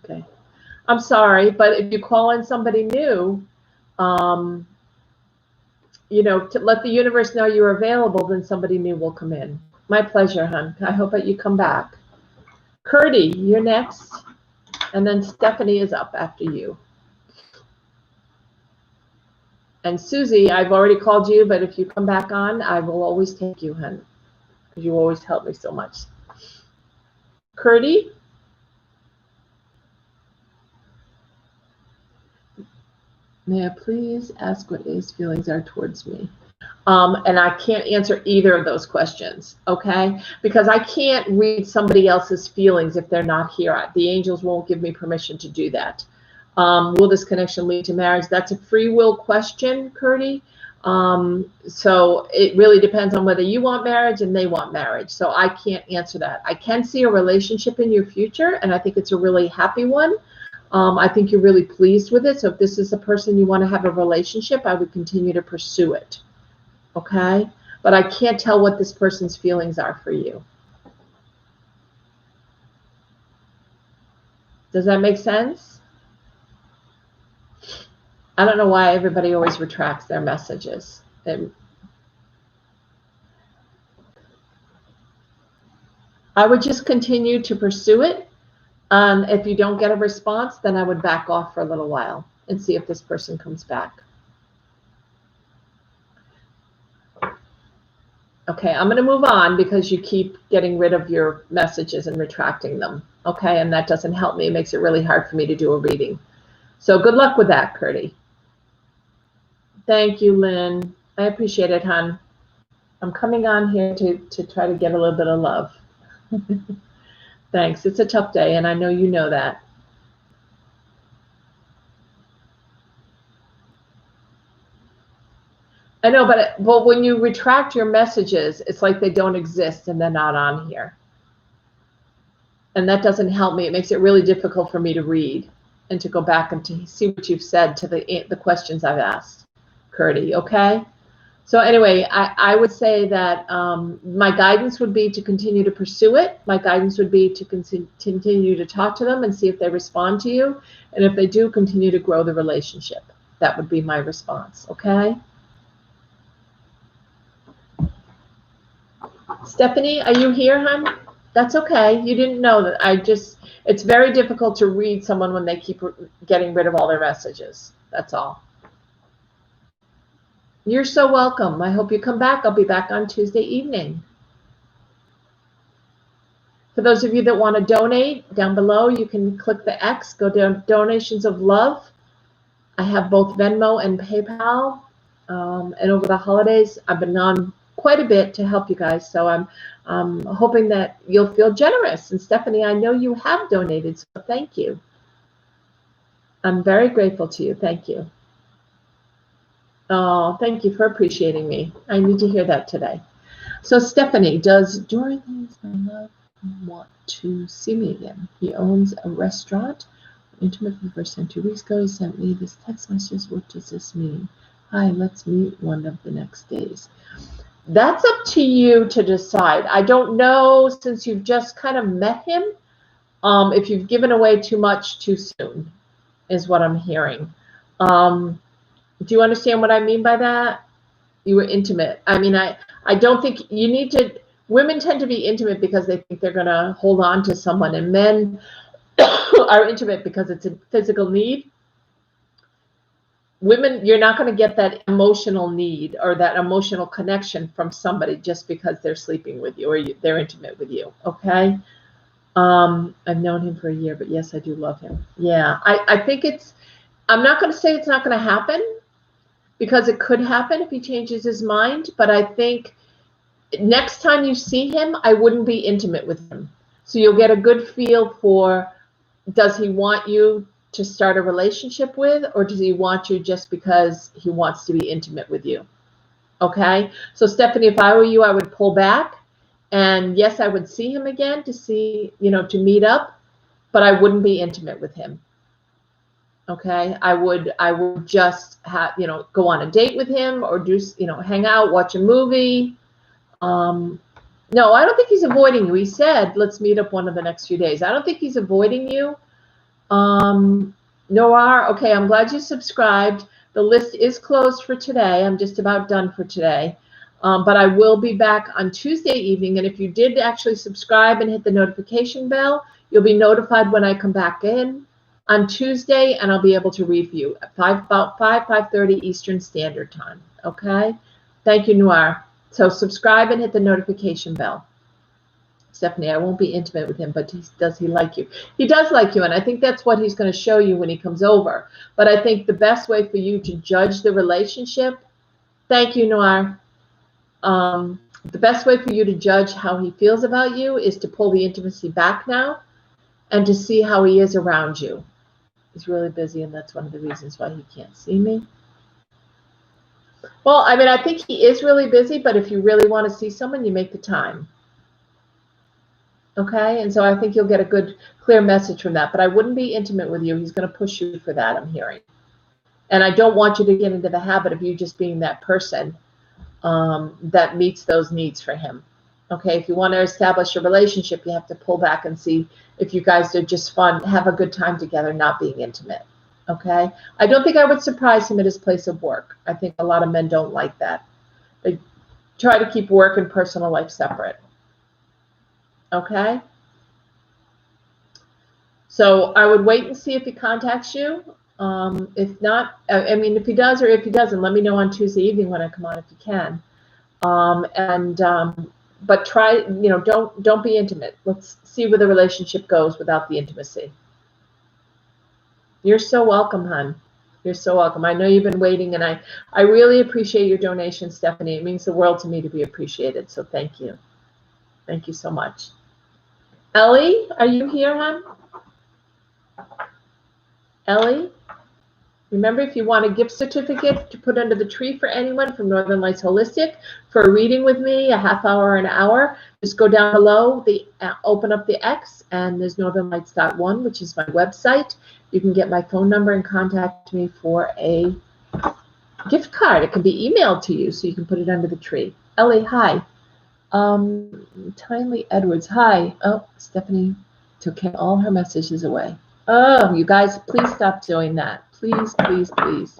Okay. I'm sorry, but if you call in somebody new, you know, to let the universe know you're available, then somebody new will come in. My pleasure, hon. I hope that you come back. Curdy, you're next. And then Stephanie is up after you. And Susie, I've already called you, but if you come back on, I will always take you, hon. Because you always help me so much. Curdy? May I please ask what A's feelings are towards me? And I can't answer either of those questions, okay? Because I can't read somebody else's feelings if they're not here. The angels won't give me permission to do that. Will this connection lead to marriage? That's a free will question, Curdy. So it really depends on whether you want marriage and they want marriage. So I can't answer that. I can see a relationship in your future, and I think it's a really happy one. I think you're really pleased with it. So if this is a person you want to have a relationship, I would continue to pursue it. Okay? But I can't tell what this person's feelings are for you. Does that make sense? I don't know why everybody always retracts their messages. I would just continue to pursue it. If you don't get a response, then I would back off for a little while and see if this person comes back. Okay, I'm going to move on because you keep getting rid of your messages and retracting them. Okay, and that doesn't help me. It makes it really hard for me to do a reading. So good luck with that, Curdy. Thank you, Lynn. I appreciate it, hon. I'm coming on here to try to get a little bit of love. Thanks. It's a tough day, and I know you know that. I know, but when you retract your messages, it's like they don't exist and they're not on here. And that doesn't help me. It makes it really difficult for me to read and to go back and to see what you've said to the questions I've asked, Curdy, okay? So anyway, I would say that my guidance would be to continue to pursue it. My guidance would be to continue to talk to them and see if they respond to you. And if they do, continue to grow the relationship. That would be my response, okay? Stephanie, are you here, hon? That's okay. You didn't know that. It's very difficult to read someone when they keep getting rid of all their messages. That's all. You're so welcome. I hope you come back. I'll be back on Tuesday evening. For those of you that want to donate, down below, you can click the X, go down Donations of Love. I have both Venmo and PayPal. And over the holidays, I've been on quite a bit to help you guys. So I'm hoping that you'll feel generous. And Stephanie, I know you have donated, so thank you. I'm very grateful to you. Thank you. Oh, thank you for appreciating me. I need to hear that today. So Stephanie, does Dorothy's my love want to see me again? He owns a restaurant. Intimate for the first time 2 weeks ago. He sent me this text message. What does this mean? Hi, let's meet one of the next days. That's up to you to decide. I don't know, since you've just kind of met him, if you've given away too much too soon, is what I'm hearing. Do you understand what I mean by that? You were intimate. I mean, I don't think you need to. Women tend to be intimate because they think they're going to hold on to someone, and men are intimate because it's a physical need. Women, you're not going to get that emotional need or that emotional connection from somebody just because they're sleeping with you or they're intimate with you, okay? I've known him for a year, but yes, I do love him. Yeah, I think I'm not going to say it's not going to happen, because it could happen if he changes his mind, but I think next time you see him, I wouldn't be intimate with him. So you'll get a good feel for, does he want you to start a relationship with, or does he want you just because he wants to be intimate with you? Okay? So Stephanie, if I were you, I would pull back, and yes, I would see him again to see, to meet up, but I wouldn't be intimate with him. Okay, I would just have, go on a date with him, or do, hang out, watch a movie. No, I don't think he's avoiding you. He said, let's meet up one of the next few days. I don't think he's avoiding you. Noir, okay, I'm glad you subscribed. The list is closed for today. I'm just about done for today. But I will be back on Tuesday evening. And if you did actually subscribe and hit the notification bell, you'll be notified when I come back in on Tuesday, and I'll be able to read for you at about 5:30 Eastern Standard Time. Okay? Thank you, Noir. So subscribe and hit the notification bell. Stephanie, I won't be intimate with him, but does he like you? He does like you, and I think that's what he's going to show you when he comes over. But I think the best way for you to judge the relationship, thank you, Noir. The best way for you to judge how he feels about you is to pull the intimacy back now and to see how he is around you. He's really busy, and that's one of the reasons why he can't see me. Well, I mean, I think he is really busy, but if you really want to see someone, you make the time. Okay? And so I think you'll get a good, clear message from that. But I wouldn't be intimate with you. He's going to push you for that, I'm hearing. And I don't want you to get into the habit of you just being that person that meets those needs for him. Okay, if you want to establish a relationship, you have to pull back and see if you guys are just fun, have a good time together, not being intimate. Okay, I don't think I would surprise him at his place of work. I think a lot of men don't like that. They try to keep work and personal life separate. Okay, so I would wait and see if he contacts you. If not, I mean, if he does or if he doesn't, let me know on Tuesday evening when I come on if you can. But try, don't be intimate. Let's see where the relationship goes without the intimacy. You're so welcome, hon. You're so welcome. I know you've been waiting, and I really appreciate your donation, Stephanie. It means the world to me to be appreciated, so thank you. Thank you so much. Ellie, are you here, hon? Ellie? Remember, if you want a gift certificate to put under the tree for anyone from Northern Lights Holistic for a reading with me, a half hour or an hour, just go down below, open up the X, and there's northernlights.one, which is my website. You can get my phone number and contact me for a gift card. It can be emailed to you, so you can put it under the tree. Ellie, hi. Timely Edwards, hi. Oh, Stephanie took all her messages away. Oh, you guys, please stop doing that. Please, please, please.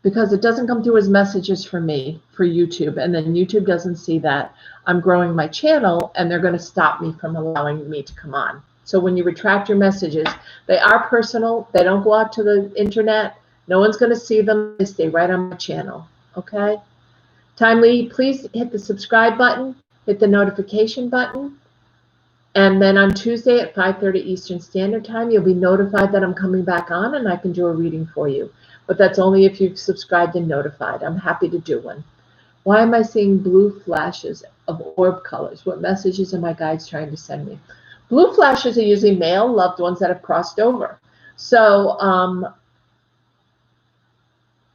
Because it doesn't come through as messages for me, for YouTube, and then YouTube doesn't see that I'm growing my channel, and they're going to stop me from allowing me to come on. So when you retract your messages, they are personal. They don't go out to the internet. No one's going to see them. They stay right on my channel. Okay? Timely, please hit the subscribe button, hit the notification button. And then on Tuesday at 5:30 Eastern Standard Time, you'll be notified that I'm coming back on and I can do a reading for you. But that's only if you've subscribed and notified. I'm happy to do one. Why am I seeing blue flashes of orb colors? What messages are my guides trying to send me? Blue flashes are usually male loved ones that have crossed over. So,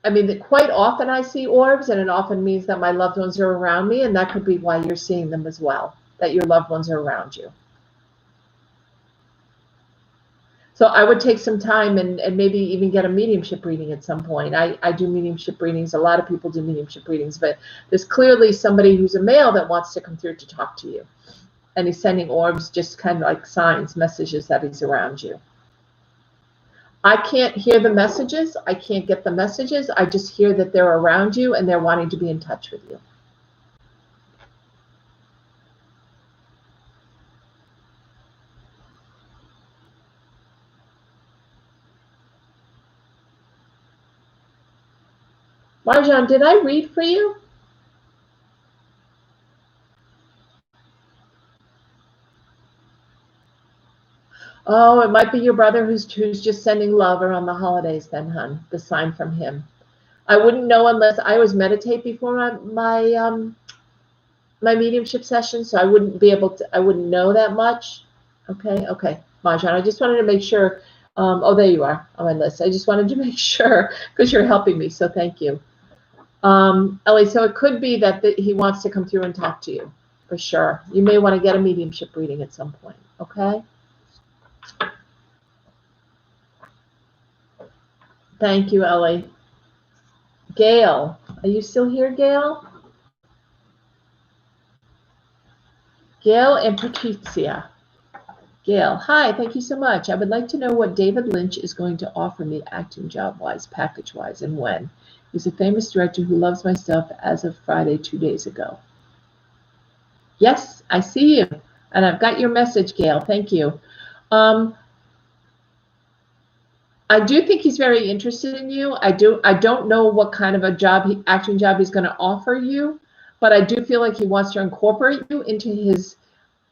I mean, quite often I see orbs, and it often means that my loved ones are around me, and that could be why you're seeing them as well, that your loved ones are around you. So I would take some time and maybe even get a mediumship reading at some point. I do mediumship readings. A lot of people do mediumship readings, but there's clearly somebody who's a male that wants to come through to talk to you. And he's sending orbs, just kind of like signs, messages that he's around you. I can't hear the messages. I can't get the messages. I just hear that they're around you and they're wanting to be in touch with you. Marjan, did I read for you? Oh, it might be your brother who's just sending love around the holidays then, hon. The sign from him. I wouldn't know unless I always meditate before my mediumship session, so I wouldn't be able to, I wouldn't know that much. Okay, Marjan, I just wanted to make sure. Oh, there you are on my list. I just wanted to make sure because you're helping me, so thank you. Ellie, so it could be that he wants to come through and talk to you, for sure. You may want to get a mediumship reading at some point, okay? Thank you, Ellie. Gail, are you still here, Gail? Gail and Patricia. Gail, hi, thank you so much. I would like to know what David Lynch is going to offer me acting job-wise, package-wise, and when. He's a famous director who loves my stuff as of Friday 2 days ago. Yes, I see you. And I've got your message, Gail. Thank you. I do think he's very interested in you. I don't know what kind of a acting job he's going to offer you, but I do feel like he wants to incorporate you into his,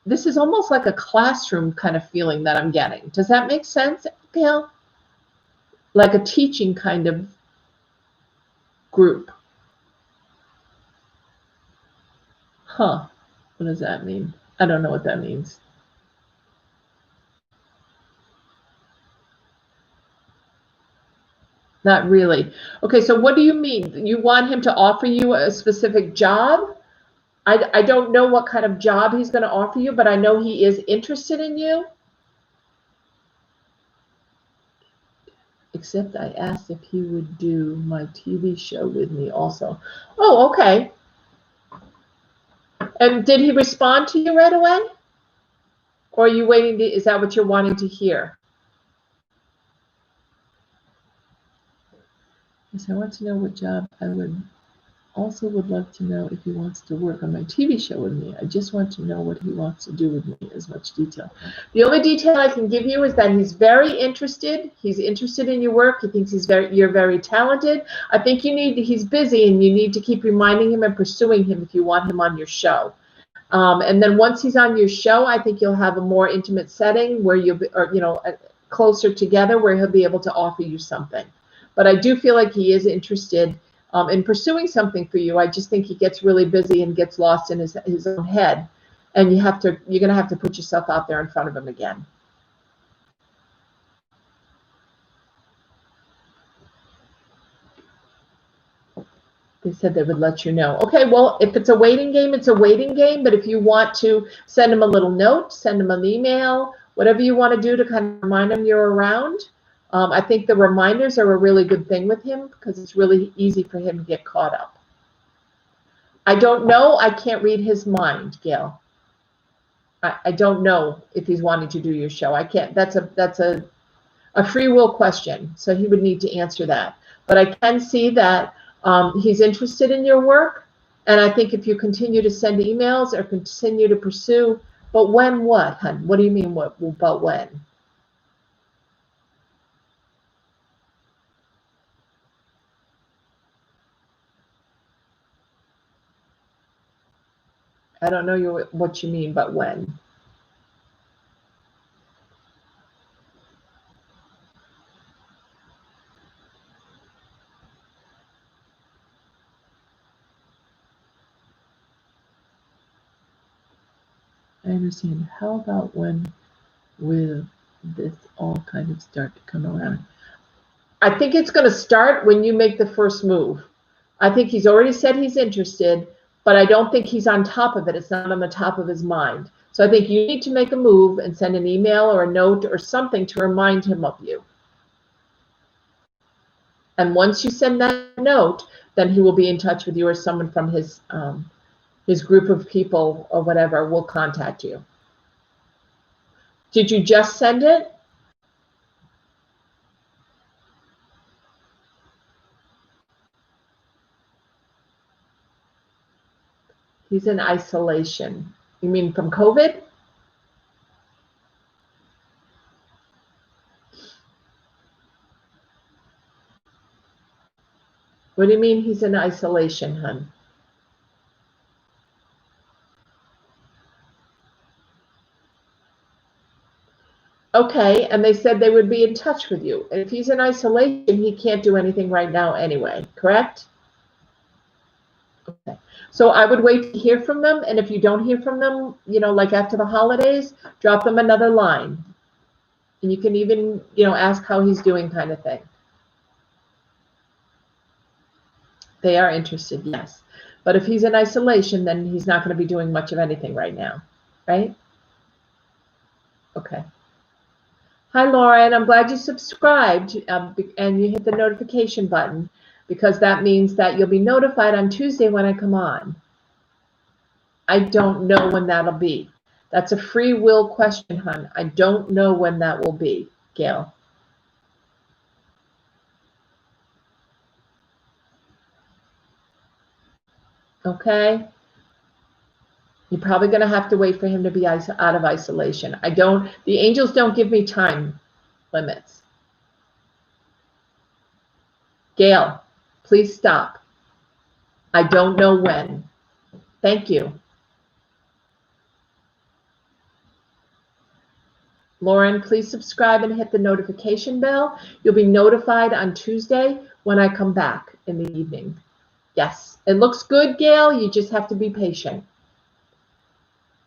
this is almost like a classroom kind of feeling that I'm getting. Does that make sense, Gail? Like a teaching kind of group. Huh. What does that mean? I don't know what that means. Not really. Okay, so what do you mean? You want him to offer you a specific job? I don't know what kind of job he's going to offer you, but I know he is interested in you. Except I asked if he would do my TV show with me also. Oh, okay. And did he respond to you right away? Or are you waiting to, is that what you're wanting to hear? Yes, I want to know what job I would love to know if he wants to work on my TV show with me. I just want to know what he wants to do with me, as much detail. The only detail I can give you is that he's very interested. He's interested in your work. He thinks you're very talented. I think he's busy and you need to keep reminding him and pursuing him if you want him on your show. And then once he's on your show, I think you'll have a more intimate setting where you'll be, or, closer together where he'll be able to offer you something. But I do feel like he is interested in pursuing something for you. I just think he gets really busy and gets lost in his own head. And you're going to have to put yourself out there in front of him again. They said they would let you know. Okay, well, if it's a waiting game, it's a waiting game. But if you want to send him a little note, send him an email, whatever you want to do to kind of remind him you're around. I think the reminders are a really good thing with him because it's really easy for him to get caught up. I don't know. I can't read his mind, Gail. I don't know if he's wanting to do your show. I can't. That's a free will question. So he would need to answer that. But I can see that he's interested in your work. And I think if you continue to send emails or continue to pursue, but when what, hon? What do you mean what about when? I don't know what you mean, but when. I understand. How about when will this all kind of start to come around? I think it's going to start when you make the first move. I think he's already said he's interested, but I don't think he's on top of it. It's not on the top of his mind. So I think you need to make a move and send an email or a note or something to remind him of you. And once you send that note, then he will be in touch with you, or someone from his group of people or whatever will contact you. Did you just send it? He's in isolation. You mean from COVID? What do you mean he's in isolation, hon? Okay, and they said they would be in touch with you. And if he's in isolation, he can't do anything right now anyway, correct? Okay. So I would wait to hear from them, and if you don't hear from them, like after the holidays, drop them another line. And you can even, ask how he's doing, kind of thing. They are interested, yes. But if he's in isolation, then he's not going to be doing much of anything right now, right? Okay. Hi, Lauren. I'm glad you subscribed and you hit the notification button, because that means that you'll be notified on Tuesday when I come on. I don't know when that'll be. That's a free will question, hon. I don't know when that will be, Gail. Okay? You're probably going to have to wait for him to be out of isolation. The angels don't give me time limits. Gail, please stop. I don't know when. Thank you. Lauren, please subscribe and hit the notification bell. You'll be notified on Tuesday when I come back in the evening. Yes, it looks good, Gail. You just have to be patient.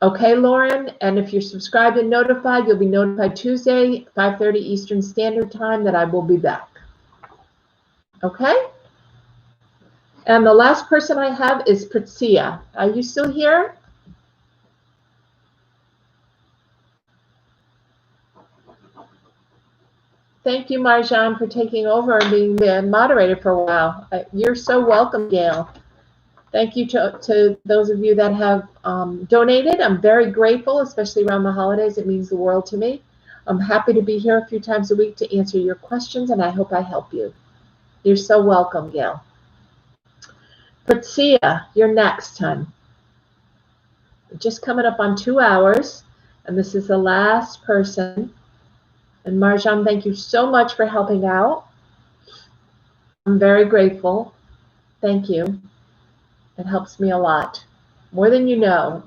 Okay, Lauren, and if you're subscribed and notified, you'll be notified Tuesday, 5:30 Eastern Standard Time, that I will be back. Okay? And the last person I have is Patricia. Are you still here? Thank you, Marjan, for taking over and being the moderator for a while. You're so welcome, Gail. Thank you to those of you that have donated. I'm very grateful, especially around the holidays. It means the world to me. I'm happy to be here a few times a week to answer your questions, and I hope I help you. You're so welcome, Gail. Patricia, you're next, hon. Just coming up on 2 hours, and this is the last person. And Marjan, thank you so much for helping out. I'm very grateful. Thank you. It helps me a lot, more than you know.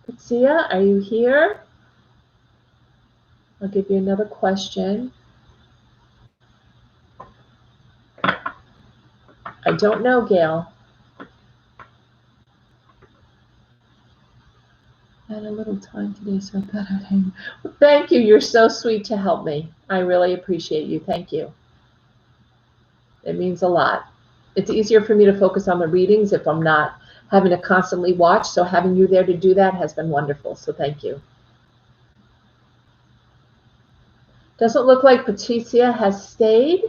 Patricia, are you here? I'll give you another question. I don't know, Gail. I had a little time today, so I thought I'd hang. Well, thank you. You're so sweet to help me. I really appreciate you. Thank you. It means a lot. It's easier for me to focus on the readings if I'm not having to constantly watch. So having you there to do that has been wonderful. So thank you. Doesn't look like Patricia has stayed.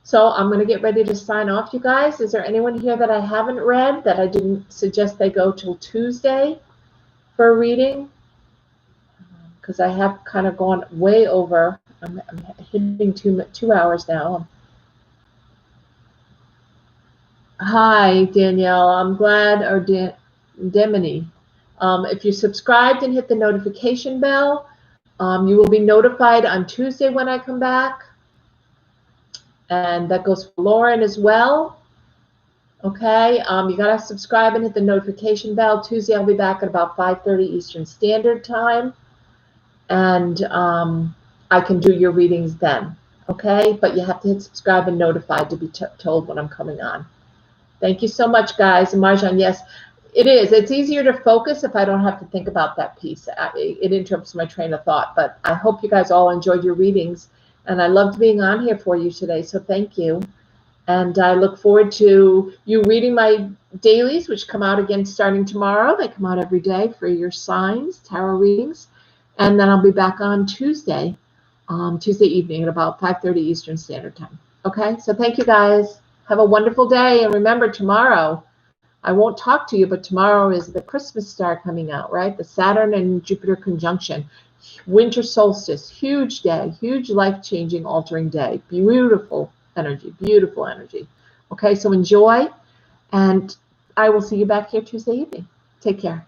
So I'm going to get ready to sign off, you guys. Is there anyone here that I haven't read that I didn't suggest they go till Tuesday for a reading? Because I have kind of gone way over. I'm hitting 2 hours now. Hi, Danielle. I'm glad, or Demini. If you subscribed and hit the notification bell, you will be notified on Tuesday when I come back. And that goes for Lauren as well. Okay, you got to subscribe and hit the notification bell. Tuesday I'll be back at about 5:30 Eastern Standard Time. And I can do your readings then. Okay, but you have to hit subscribe and notified to be told when I'm coming on. Thank you so much, guys. And Marjan, yes, it is. It's easier to focus if I don't have to think about that piece. It interrupts my train of thought. But I hope you guys all enjoyed your readings. And I loved being on here for you today. So thank you. And I look forward to you reading my dailies, which come out again starting tomorrow. They come out every day for your signs, tarot readings. And then I'll be back on Tuesday evening at about 5:30 Eastern Standard Time. Okay, so thank you, guys. Have a wonderful day. And remember, tomorrow, I won't talk to you, but tomorrow is the Christmas star coming out, right? The Saturn and Jupiter conjunction. Winter solstice, huge day, huge life-changing, altering day. Beautiful energy, beautiful energy. Okay, so enjoy, and I will see you back here Tuesday evening. Take care.